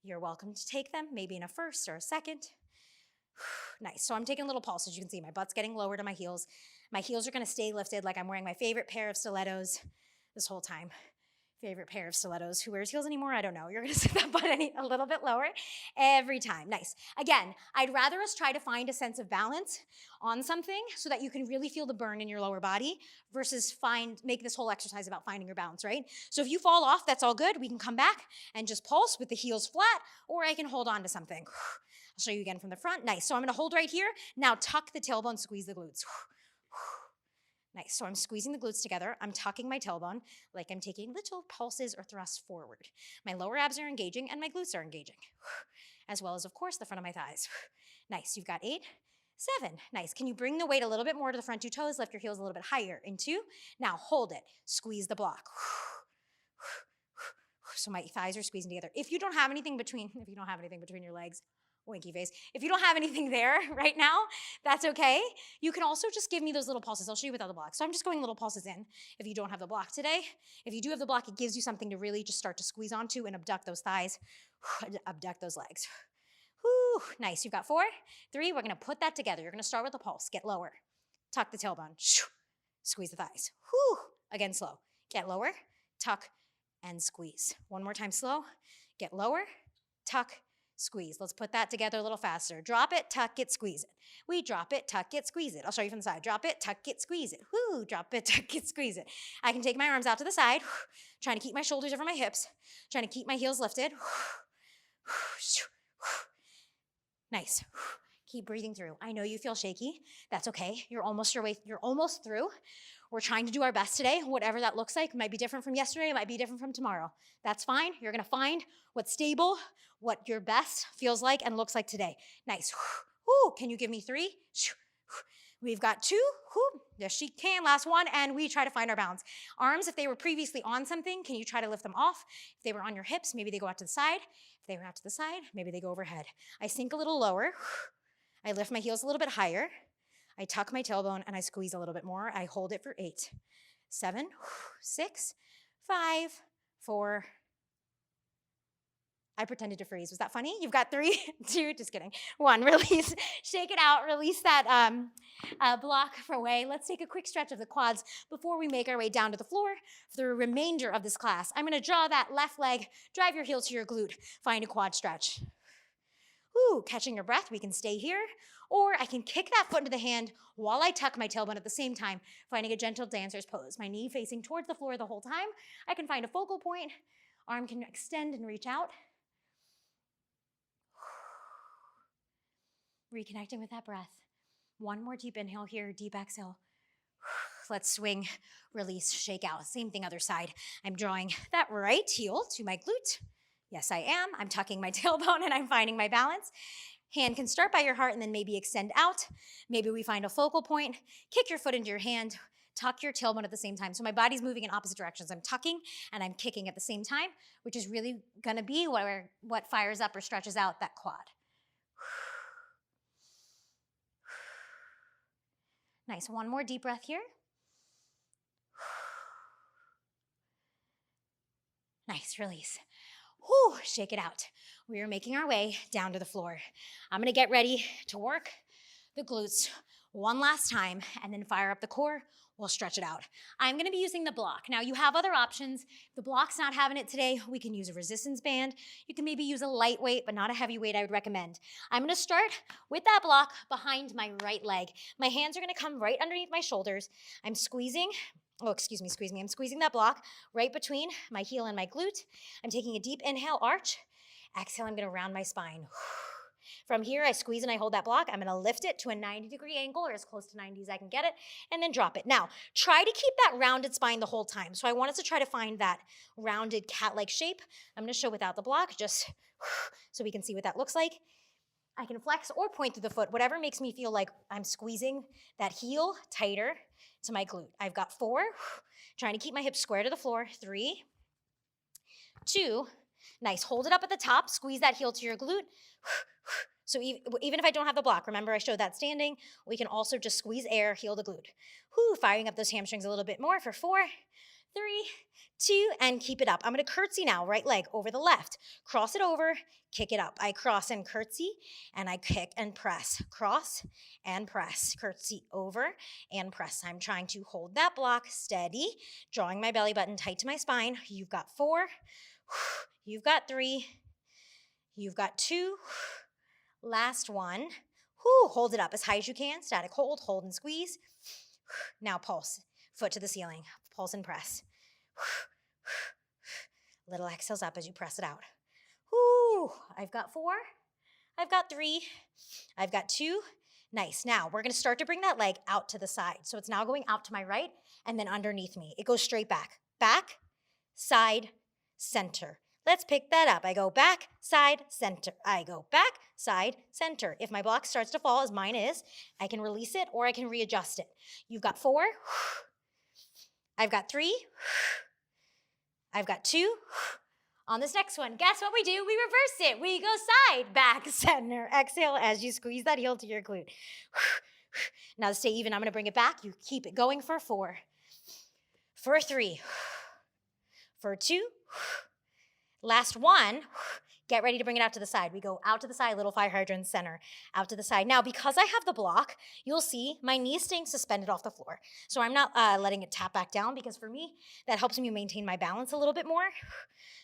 you're welcome to take them, maybe in a first or a second. Nice, so I'm taking a little pulse, as you can see. My butt's getting lower to my heels. My heels are gonna stay lifted like I'm wearing my favorite pair of stilettos this whole time. Favorite pair of stilettos. Who wears heels anymore? I don't know. You're gonna sit that butt a little bit lower every time. Nice. Again, I'd rather us try to find a sense of balance on something so that you can really feel the burn in your lower body versus make this whole exercise about finding your balance, right? So if you fall off, that's all good. We can come back and just pulse with the heels flat, or I can hold on to something. I'll show you again from the front. Nice. So I'm gonna hold right here. Now tuck the tailbone, squeeze the glutes. Nice. So I'm squeezing the glutes together. I'm tucking my tailbone like I'm taking little pulses or thrusts forward. My lower abs are engaging and my glutes are engaging, as well as, of course, the front of my thighs. Nice. You've got 8, 7. Nice. Can you bring the weight a little bit more to the front 2 toes? Lift your heels a little bit higher. In 2. Now hold it. Squeeze the block. So my thighs are squeezing together. If you don't have anything between your legs, winky face. If you don't have anything there right now, that's okay. You can also just give me those little pulses. I'll show you without the block. So I'm just going little pulses in if you don't have the block today. If you do have the block, it gives you something to really just start to squeeze onto and abduct those thighs, abduct those legs. Whew, nice. You've got 4, 3. We're going to put that together. You're going to start with a pulse. Get lower. Tuck the tailbone. Squeeze the thighs. Whew. Again, slow. Get lower. Tuck and squeeze. One more time, slow. Get lower. Tuck, squeeze. Let's put that together a little faster. Drop it, tuck it, squeeze it. We drop it, tuck it, squeeze it. I'll show you from the side. Drop it, tuck it, squeeze it. Whoo, drop it, tuck it, squeeze it. I can take my arms out to the side, trying to keep my shoulders over my hips, trying to keep my heels lifted. Nice. Keep breathing through. I know you feel shaky. That's okay. You're almost through. We're trying to do our best today. Whatever that looks like, it might be different from yesterday, it might be different from tomorrow. That's fine. You're gonna find what's stable, what your best feels like and looks like today. Nice. Woo. Can you give me 3? We've got 2. Woo. Yes, she can. Last one, and we try to find our balance. Arms, if they were previously on something, can you try to lift them off? If they were on your hips, maybe they go out to the side. If they were out to the side, maybe they go overhead. I sink a little lower. I lift my heels a little bit higher. I tuck my tailbone and I squeeze a little bit more. I hold it for 8, 7, 6, 5, 4. I pretended to freeze. Was that funny? You've got 3, 2, just kidding. 1, release. Shake it out. Release that block away. Let's take a quick stretch of the quads before we make our way down to the floor for the remainder of this class. I'm going to draw that left leg, drive your heel to your glute, find a quad stretch. Woo, catching your breath, we can stay here, or I can kick that foot into the hand while I tuck my tailbone at the same time, finding a gentle dancer's pose. My knee facing towards the floor the whole time. I can find a focal point. Arm can extend and reach out. Reconnecting with that breath. One more deep inhale here, deep exhale. Let's swing, release, shake out. Same thing, other side. I'm drawing that right heel to my glute. Yes, I am. I'm tucking my tailbone and I'm finding my balance. Hand can start by your heart and then maybe extend out. Maybe we find a focal point. Kick your foot into your hand. Tuck your tailbone at the same time. So my body's moving in opposite directions. I'm tucking and I'm kicking at the same time, which is really going to be what fires up or stretches out that quad. Nice. One more deep breath here. Nice. Release. Whew, shake it out. We are making our way down to the floor. I'm going to get ready to work the glutes one last time and then fire up the core. We'll stretch it out. I'm going to be using the block. Now, you have other options. If the block's not having it today, we can use a resistance band. You can maybe use a lightweight, but not a heavy weight I would recommend. I'm going to start with that block behind my right leg. My hands are going to come right underneath my shoulders. I'm squeezing. I'm squeezing that block right between my heel and my glute. I'm taking a deep inhale, arch. Exhale, I'm going to round my spine. From here, I squeeze and I hold that block. I'm going to lift it to a 90-degree angle or as close to 90 as I can get it, and then drop it. Now, try to keep that rounded spine the whole time. So I want us to try to find that rounded cat-like shape. I'm going to show without the block, just so we can see what that looks like. I can flex or point through the foot, whatever makes me feel like I'm squeezing that heel tighter to my glute. I've got 4, trying to keep my hips square to the floor. 3, 2, nice. Hold it up at the top, squeeze that heel to your glute. So even if I don't have the block, remember I showed that standing, we can also just squeeze air, heel to glute. Firing up those hamstrings a little bit more for 4, 3, 2, and keep it up. I'm going to curtsy now, right leg over the left. Cross it over, kick it up. I cross and curtsy, and I kick and press. Cross and press. Curtsy over and press. I'm trying to hold that block steady, drawing my belly button tight to my spine. You've got 4. You've got 3. You've got 2. Last one. Hold it up as high as you can. Static hold and squeeze. Now pulse. Foot to the ceiling. Pulse and press. Little exhales up as you press it out. I've got 4. I've got 3. I've got 2. Nice. Now we're going to start to bring that leg out to the side. So it's now going out to my right and then underneath me. It goes straight back. Back, side, center. Let's pick that up. I go back, side, center. I go back, side, center. If my block starts to fall, as mine is, I can release it or I can readjust it. You've got 4. I've got 3. I've got 2. On this next one, guess what we do? We reverse it. We go side, back, center. Exhale as you squeeze that heel to your glute. Now to stay even, I'm going to bring it back. You keep it going for 4, for 3, for 2. Last one. Get ready to bring it out to the side. We go out to the side, little fire hydrant, center, out to the side. Now, because I have the block, you'll see my knee staying suspended off the floor. So I'm not letting it tap back down because for me, that helps me maintain my balance a little bit more.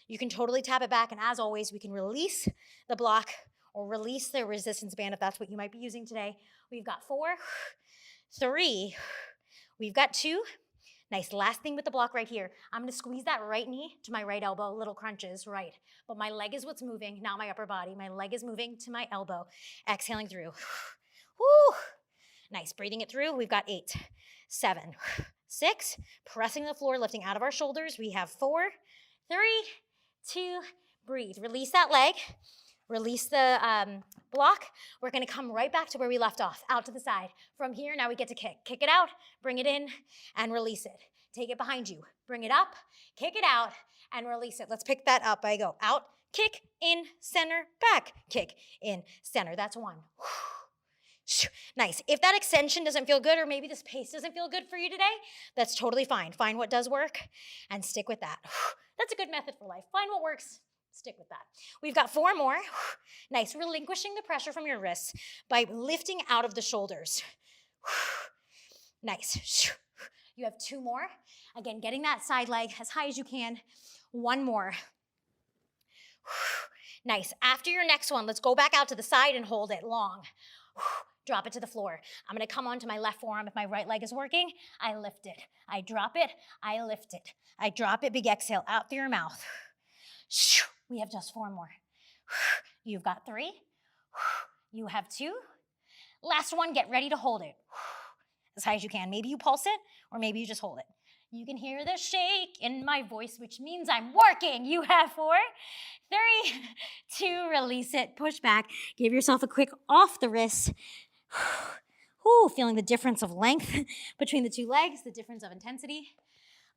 You can totally tap it back. And as always, we can release the block or release the resistance band if that's what you might be using today. We've got 4, 3, we've got 2. Nice, last thing with the block right here. I'm gonna squeeze that right knee to my right elbow, little crunches, right. But my leg is what's moving, not my upper body. My leg is moving to my elbow. Exhaling through. Woo! Nice, breathing it through. We've got 8, 7, 6. Pressing the floor, lifting out of our shoulders. We have 4, 3, 2, breathe. Release that leg. Release the block. We're gonna come right back to where we left off, out to the side. From here, now we get to kick. Kick it out, bring it in, and release it. Take it behind you. Bring it up, kick it out, and release it. Let's pick that up. I go out, kick, in, center, back, kick, in, center. That's 1. Nice. If that extension doesn't feel good or maybe this pace doesn't feel good for you today, that's totally fine. Find what does work and stick with that. That's a good method for life. Find what works. Stick with that. We've got 4 more. Nice. Relinquishing the pressure from your wrists by lifting out of the shoulders. Nice. You have 2 more. Again, getting that side leg as high as you can. 1 more. Nice. After your next one, let's go back out to the side and hold it long. Drop it to the floor. I'm going to come onto my left forearm. If my right leg is working, I lift it. I drop it. I lift it. I drop it. Big exhale out through your mouth. We have just 4 more. You've got 3. You have 2. Last one, get ready to hold it. As high as you can. Maybe you pulse it, or maybe you just hold it. You can hear the shake in my voice, which means I'm working. You have 4, 3, 2, release it, push back. Give yourself a quick off the wrist. Ooh, feeling the difference of length between the 2 legs, the difference of intensity.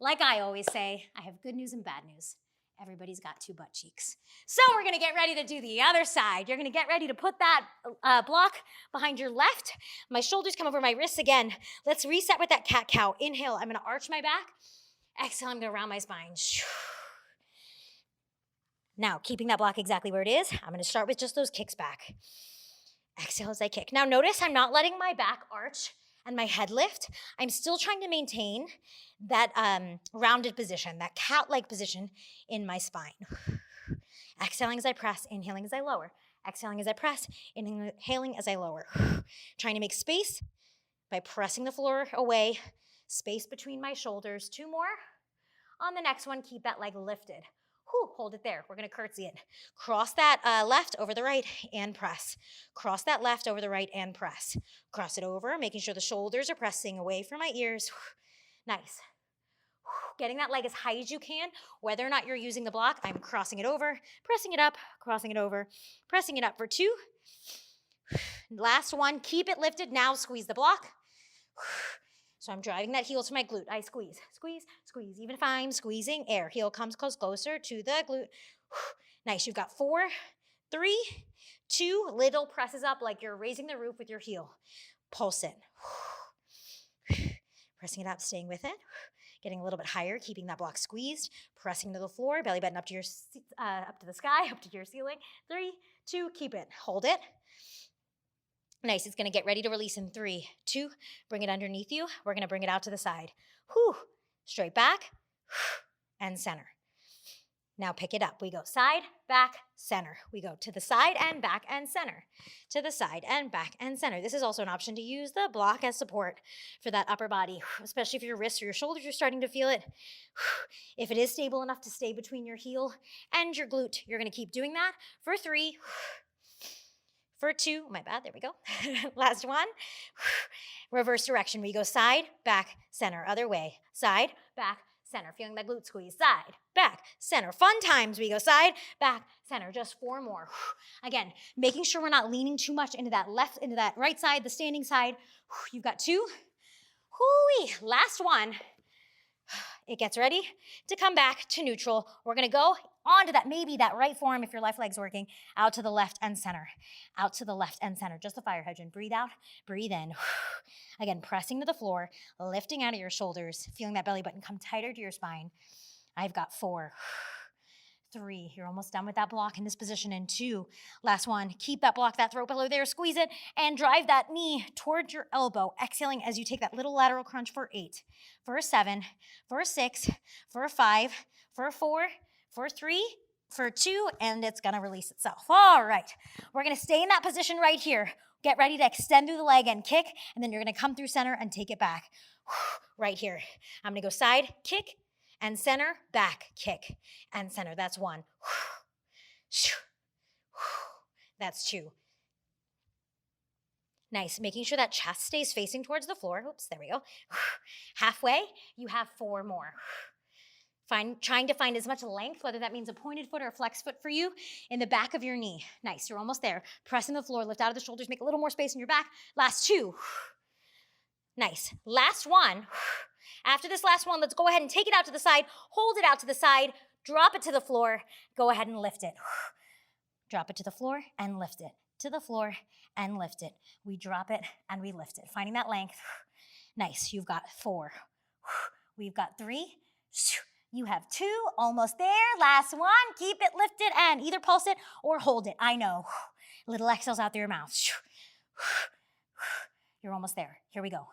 Like I always say, I have good news and bad news. Everybody's got 2 butt cheeks. So we're gonna get ready to do the other side. You're gonna get ready to put that block behind your left. My shoulders come over my wrists again. Let's reset with that cat-cow. Inhale, I'm gonna arch my back. Exhale, I'm gonna round my spine. Now, keeping that block exactly where it is, I'm gonna start with just those kicks back. Exhale as I kick. Now notice I'm not letting my back arch and my head lift. I'm still trying to maintain that rounded position, that cat-like position in my spine. Exhaling as I press, inhaling as I lower. Exhaling as I press, inhaling as I lower. Trying to make space by pressing the floor away, space between my shoulders. 2 more. On the next one, keep that leg lifted. Hold it there. We're going to curtsy it. Cross that left over the right and press. Cross that left over the right and press. Cross it over, making sure the shoulders are pressing away from my ears. Nice. Getting that leg as high as you can. Whether or not you're using the block, I'm crossing it over, pressing it up, crossing it over, pressing it up for 2. Last one. Keep it lifted. Now squeeze the block. So I'm driving that heel to my glute. I squeeze, squeeze, squeeze. Even if I'm squeezing air, heel comes closer to the glute. Nice. You've got 4, 3, 2. Little presses up like you're raising the roof with your heel. Pulse it. Pressing it up, staying with it. Getting a little bit higher, keeping that block squeezed. Pressing to the floor, belly button up to the sky, up to your ceiling. 3, 2. Keep it. Hold it. Nice. It's going to get ready to release in 3, 2. Bring it underneath you. We're going to bring it out to the side. Straight back and center. Now pick it up. We go side, back, center. We go to the side and back and center. To the side and back and center. This is also an option to use the block as support for that upper body, especially if your wrists or your shoulders are starting to feel it. If it is stable enough to stay between your heel and your glute, you're going to keep doing that for 3, for 2. My bad, there we go. Last one. Reverse direction. We go side, back, center. Other way. Side, back, center. Feeling that glute squeeze. Side, back, center. Fun times. We go side, back, center. Just 4 more. Again, making sure we're not leaning too much into that left, into that right side, the standing side. You've got 2. Hoo-wee. Last one. It gets ready to come back to neutral. We're going to go onto that, maybe that right forearm if your left leg's working, out to the left and center. Out to the left and center. Just a fire hydrant. Breathe out, breathe in. Again, pressing to the floor, lifting out of your shoulders, feeling that belly button come tighter to your spine. I've got 4. 3, you're almost done with that block in this position. And 2, last one, keep that block, that throat pillow there, squeeze it, and drive that knee towards your elbow, exhaling as you take that little lateral crunch for 8, for 7, for 6, for 5, for 4, for 3, for 2, and it's gonna release itself. All right, we're gonna stay in that position right here. Get ready to extend through the leg and kick, and then you're gonna come through center and take it back. Right here, I'm gonna go side, kick, and center, back, kick, and center. That's 1. That's 2. Nice. Making sure that chest stays facing towards the floor. Oops, there we go. Halfway, you have 4 more. Trying to find as much length, whether that means a pointed foot or a flex foot for you, in the back of your knee. Nice. You're almost there. Pressing the floor, lift out of the shoulders, make a little more space in your back. Last 2. Nice. Last one. After this last one, let's go ahead and take it out to the side, hold it out to the side, drop it to the floor, go ahead and lift it. Drop it to the floor and lift it. To the floor and lift it. We drop it and we lift it. Finding that length. Nice. You've got 4. We've got 3. You have 2. Almost there. Last one. Keep it lifted and either pulse it or hold it. I know. Little exhales out through your mouth. You're almost there. Here we go.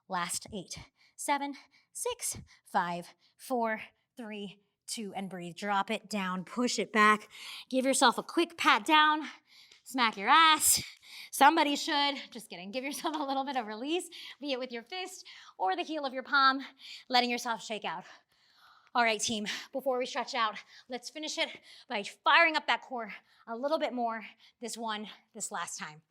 Last 8, 7, 6, 5, 4, 3, 2, and breathe. Drop it down, push it back. Give yourself a quick pat down. Smack your ass. Somebody should. Just kidding. Give yourself a little bit of release, be it with your fist or the heel of your palm, letting yourself shake out. All right, team, before we stretch out, let's finish it by firing up that core a little bit more this last time.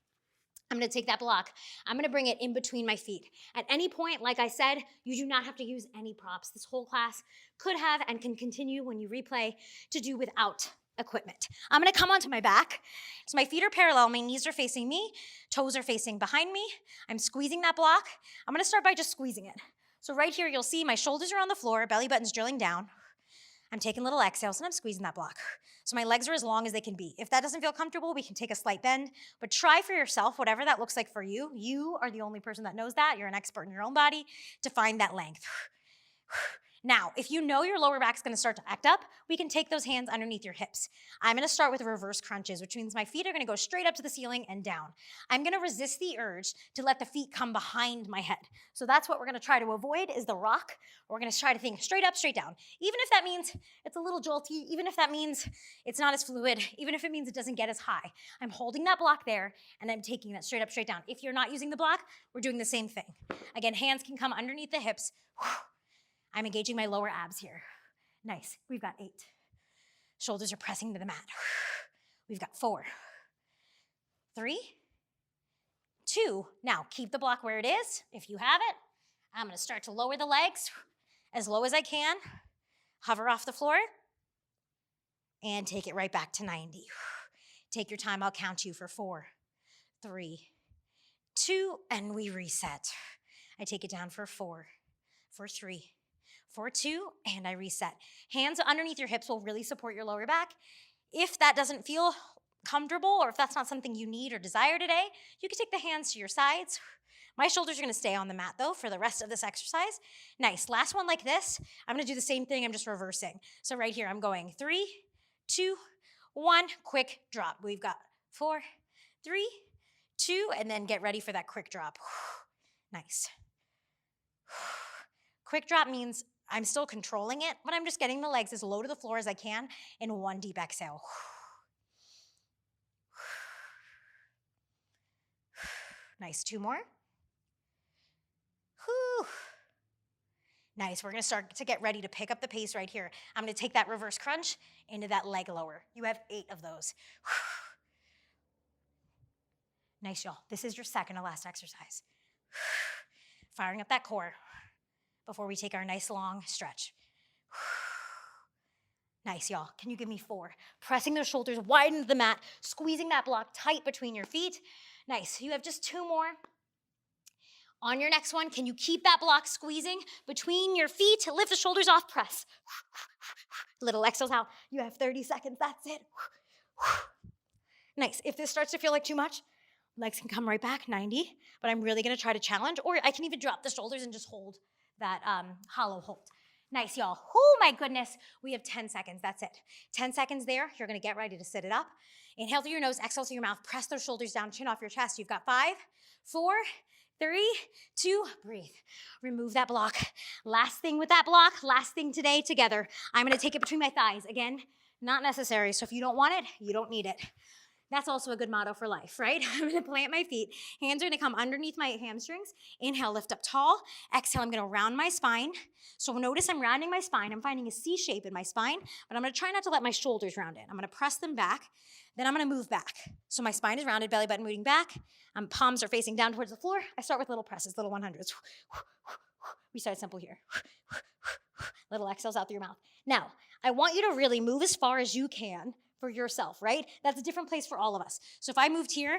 I'm gonna take that block. I'm gonna bring it in between my feet. At any point, like I said, you do not have to use any props. This whole class could have and can continue when you replay to do without equipment. I'm gonna come onto my back. So my feet are parallel, my knees are facing me, toes are facing behind me. I'm squeezing that block. I'm gonna start by just squeezing it. So right here, you'll see my shoulders are on the floor, belly button's drilling down. I'm taking little exhales and I'm squeezing that block. So my legs are as long as they can be. If that doesn't feel comfortable, we can take a slight bend, but try for yourself, whatever that looks like for you. You are the only person that knows that. You're an expert in your own body to find that length. Now, if you know your lower back's gonna start to act up, we can take those hands underneath your hips. I'm gonna start with reverse crunches, which means my feet are gonna go straight up to the ceiling and down. I'm gonna resist the urge to let the feet come behind my head. So that's what we're gonna try to avoid is the rock. We're gonna try to think straight up, straight down. Even if that means it's a little jolty, even if that means it's not as fluid, even if it means it doesn't get as high. I'm holding that block there and I'm taking that straight up, straight down. If you're not using the block, we're doing the same thing. Again, hands can come underneath the hips. I'm engaging my lower abs here. Nice. We've got 8. Shoulders are pressing to the mat. We've got 4, 3, 2. Now, keep the block where it is, if you have it. I'm gonna start to lower the legs as low as I can, hover off the floor, and take it right back to 90. Take your time, I'll count you for 4, 3, 2, and we reset. I take it down for 4, for 3, for 2, and I reset. Hands underneath your hips will really support your lower back. If that doesn't feel comfortable or if that's not something you need or desire today, you can take the hands to your sides. My shoulders are gonna stay on the mat though for the rest of this exercise. Nice, last one like this. I'm gonna do the same thing, I'm just reversing. So right here, I'm going 3, 2, 1, quick drop. We've got 4, 3, 2, and then get ready for that quick drop. Nice. Quick drop means I'm still controlling it, but I'm just getting the legs as low to the floor as I can in one deep exhale. Nice, 2 more. Whew. Nice, we're gonna start to get ready to pick up the pace right here. I'm gonna take that reverse crunch into that leg lower. You have 8 of those. Nice, y'all. This is your second to last exercise. Firing up that core before we take our nice long stretch. Nice, y'all. Can you give me 4? Pressing those shoulders wide into the mat, squeezing that block tight between your feet. Nice. You have just 2 more. On your next one, can you keep that block squeezing between your feet? Lift the shoulders off, press. Little exhales out. You have 30 seconds. That's it. Nice. If this starts to feel like too much, legs can come right back, 90. But I'm really going to try to challenge, or I can even drop the shoulders and just hold that hollow hold. Nice, y'all. Oh, my goodness. We have 10 seconds. That's it. 10 seconds there. You're going to get ready to sit it up. Inhale through your nose, exhale through your mouth. Press those shoulders down, chin off your chest. You've got 5, 4, 3, 2, breathe. Remove that block. Last thing with that block, last thing today together. I'm going to take it between my thighs. Again, not necessary. So if you don't want it, you don't need it. That's also a good motto for life, right? I'm going to plant my feet. Hands are going to come underneath my hamstrings. Inhale, lift up tall. Exhale, I'm going to round my spine. So notice I'm rounding my spine. I'm finding a C shape in my spine, but I'm going to try not to let my shoulders round in. I'm going to press them back. Then I'm going to move back. So my spine is rounded, belly button moving back. Palms are facing down towards the floor. I start with little presses, little 100s. We start simple here. Little exhales out through your mouth. Now, I want you to really move as far as you can for yourself, right? That's a different place for all of us. So if I moved here,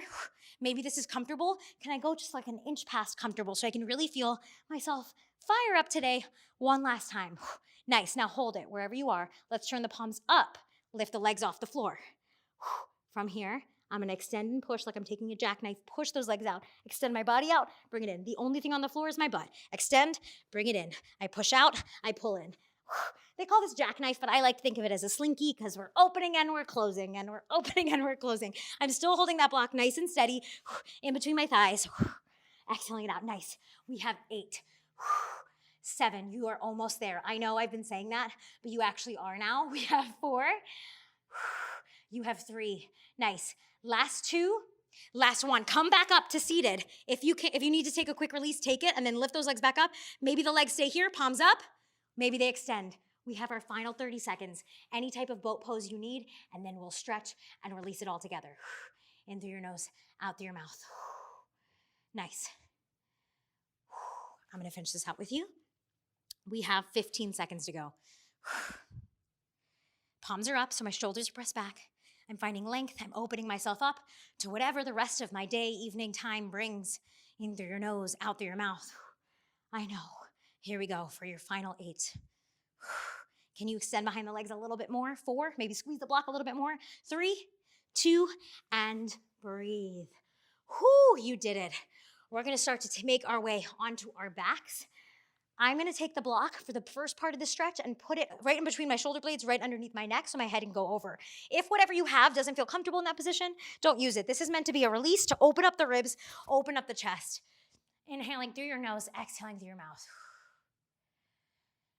maybe this is comfortable. Can I go just like an inch past comfortable so I can really feel myself fire up today one last time? Nice. Now hold it wherever you are. Let's turn the palms up. Lift the legs off the floor. From here, I'm going to extend and push like I'm taking a jackknife. Push those legs out. Extend my body out. Bring it in. The only thing on the floor is my butt. Extend. Bring it in. I push out. I pull in. They call this jackknife, but I like to think of it as a slinky because we're opening and we're closing and we're opening and we're closing. I'm still holding that block nice and steady in between my thighs. Exhaling it out. Nice. We have 8. 7. You are almost there. I know I've been saying that, but you actually are now. We have 4. You have 3. Nice. Last 2. Last 1. Come back up to seated. If you need to take a quick release, take it and then lift those legs back up. Maybe the legs stay here, palms up. Maybe they extend. We have our final 30 seconds. Any type of boat pose you need, and then we'll stretch and release it all together. In through your nose, out through your mouth. Nice. I'm going to finish this out with you. We have 15 seconds to go. Palms are up, so my shoulders are pressed back. I'm finding length. I'm opening myself up to whatever the rest of my day, evening time brings. In through your nose, out through your mouth. I know. Here we go for your final 8. Can you extend behind the legs a little bit more? 4, maybe squeeze the block a little bit more. 3, 2, and breathe. Whoo, you did it. We're going to start to make our way onto our backs. I'm going to take the block for the first part of the stretch and put it right in between my shoulder blades, right underneath my neck so my head can go over. If whatever you have doesn't feel comfortable in that position, don't use it. This is meant to be a release to open up the ribs, open up the chest. Inhaling through your nose, exhaling through your mouth.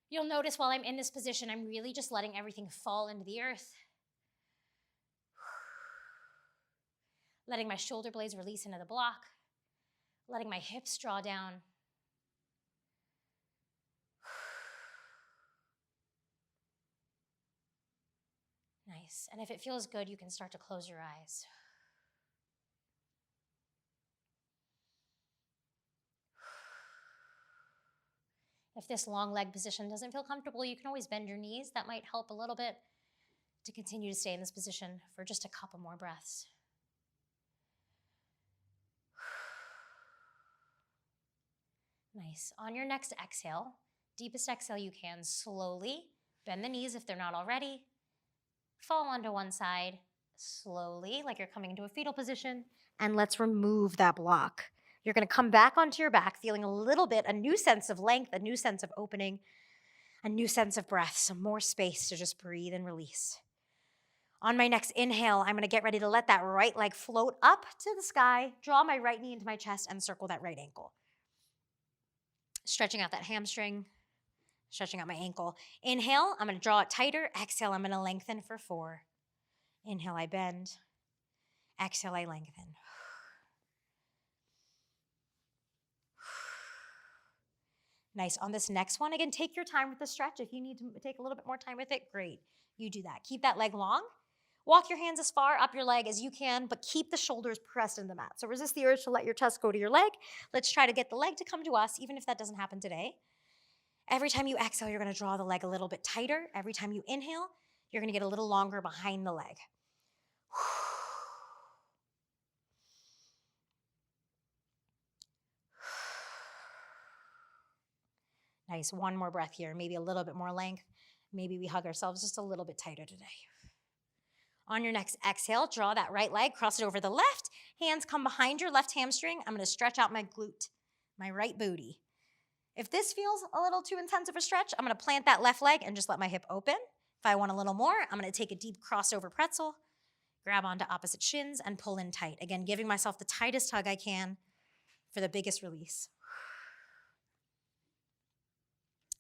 You'll notice while I'm in this position, I'm really just letting everything fall into the earth. Letting my shoulder blades release into the block. Letting my hips draw down. Nice. And if it feels good, you can start to close your eyes. If this long leg position doesn't feel comfortable, you can always bend your knees. That might help a little bit to continue to stay in this position for just a couple more breaths. Nice. On your next exhale, deepest exhale you can, slowly bend the knees if they're not already. Fall onto one side, slowly, like you're coming into a fetal position, and let's remove that block. You're going to come back onto your back, feeling a little bit, a new sense of length, a new sense of opening, a new sense of breath, some more space to just breathe and release. On my next inhale, I'm going to get ready to let that right leg float up to the sky, draw my right knee into my chest, and circle that right ankle. Stretching out that hamstring, stretching out my ankle. Inhale, I'm going to draw it tighter. Exhale, I'm going to lengthen for 4. Inhale, I bend. Exhale, I lengthen. Nice. On this next one, again, take your time with the stretch. If you need to take a little bit more time with it, great. You do that. Keep that leg long. Walk your hands as far up your leg as you can, but keep the shoulders pressed into the mat. So resist the urge to let your chest go to your leg. Let's try to get the leg to come to us, even if that doesn't happen today. Every time you exhale, you're going to draw the leg a little bit tighter. Every time you inhale, you're going to get a little longer behind the leg. Nice. One more breath here. Maybe a little bit more length. Maybe we hug ourselves just a little bit tighter today. On your next exhale, draw that right leg, cross it over the left. Hands come behind your left hamstring. I'm going to stretch out my glute, my right booty. If this feels a little too intense of a stretch, I'm going to plant that left leg and just let my hip open. If I want a little more, I'm going to take a deep crossover pretzel, grab onto opposite shins, and pull in tight. Again, giving myself the tightest hug I can for the biggest release.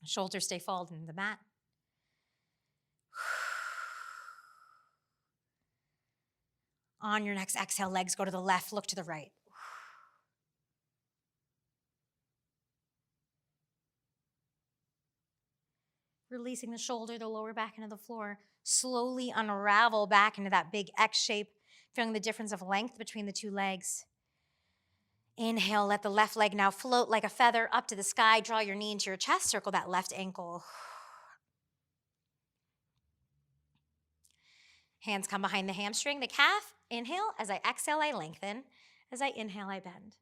Shoulders stay folded into the mat. On your next exhale, legs go to the left, look to the right. Releasing the shoulder, the lower back into the floor. Slowly unravel back into that big X shape, feeling the difference of length between the two legs. Inhale, let the left leg now float like a feather up to the sky. Draw your knee into your chest, circle that left ankle. Hands come behind the hamstring, the calf. Inhale, as I exhale, I lengthen. As I inhale, I bend.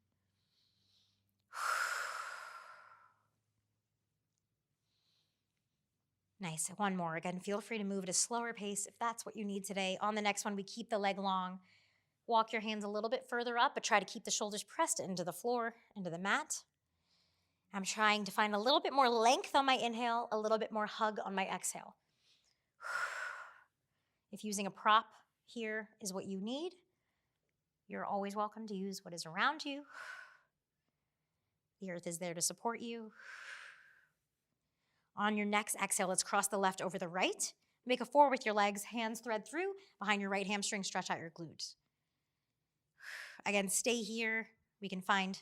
Nice. One more. Again, feel free to move at a slower pace if that's what you need today. On the next one, we keep the leg long. Walk your hands a little bit further up, but try to keep the shoulders pressed into the floor, into the mat. I'm trying to find a little bit more length on my inhale, a little bit more hug on my exhale. If using a prop here is what you need, you're always welcome to use what is around you. The earth is there to support you. On your next exhale, let's cross the left over the right. Make a four with your legs, hands thread through. Behind your right hamstring, stretch out your glutes. Again, stay here. We can find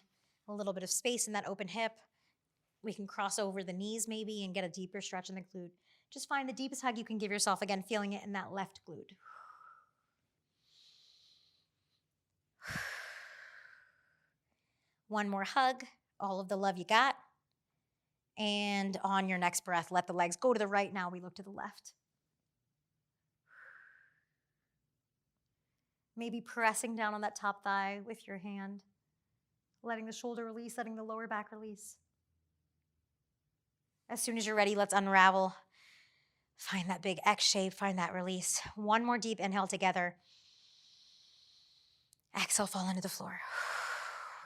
a little bit of space in that open hip. We can cross over the knees maybe and get a deeper stretch in the glute. Just find the deepest hug you can give yourself. Again, feeling it in that left glute. One more hug, all of the love you got. And on your next breath, let the legs go to the right now. We look to the left. Maybe pressing down on that top thigh with your hand. Letting the shoulder release, letting the lower back release. As soon as you're ready, let's unravel. Find that big X shape, find that release. One more deep inhale together. Exhale, fall into the floor.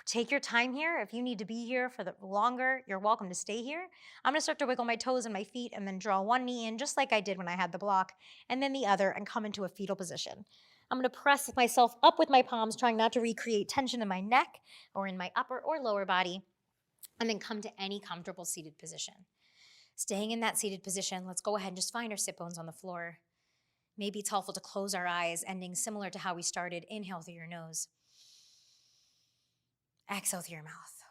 Take your time here. If you need to be here for the longer, you're welcome to stay here. I'm going to start to wiggle my toes and my feet and then draw one knee in just like I did when I had the block, and then the other, and come into a fetal position. I'm going to press myself up with my palms, trying not to recreate tension in my neck or in my upper or lower body, and then come to any comfortable seated position. Staying in that seated position, let's go ahead and just find our sit bones on the floor. Maybe it's helpful to close our eyes, ending similar to how we started. Inhale through your nose. Exhale through your mouth.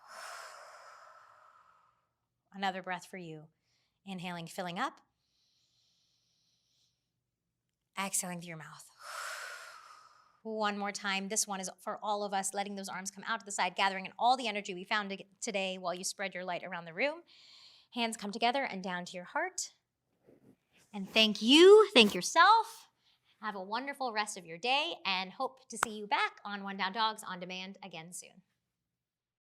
Another breath for you. Inhaling, filling up. Exhaling through your mouth. One more time. This one is for all of us, letting those arms come out to the side, gathering in all the energy we found today while you spread your light around the room. Hands come together and down to your heart. And thank you. Thank yourself. Have a wonderful rest of your day and hope to see you back on One Down Dogs on demand again soon.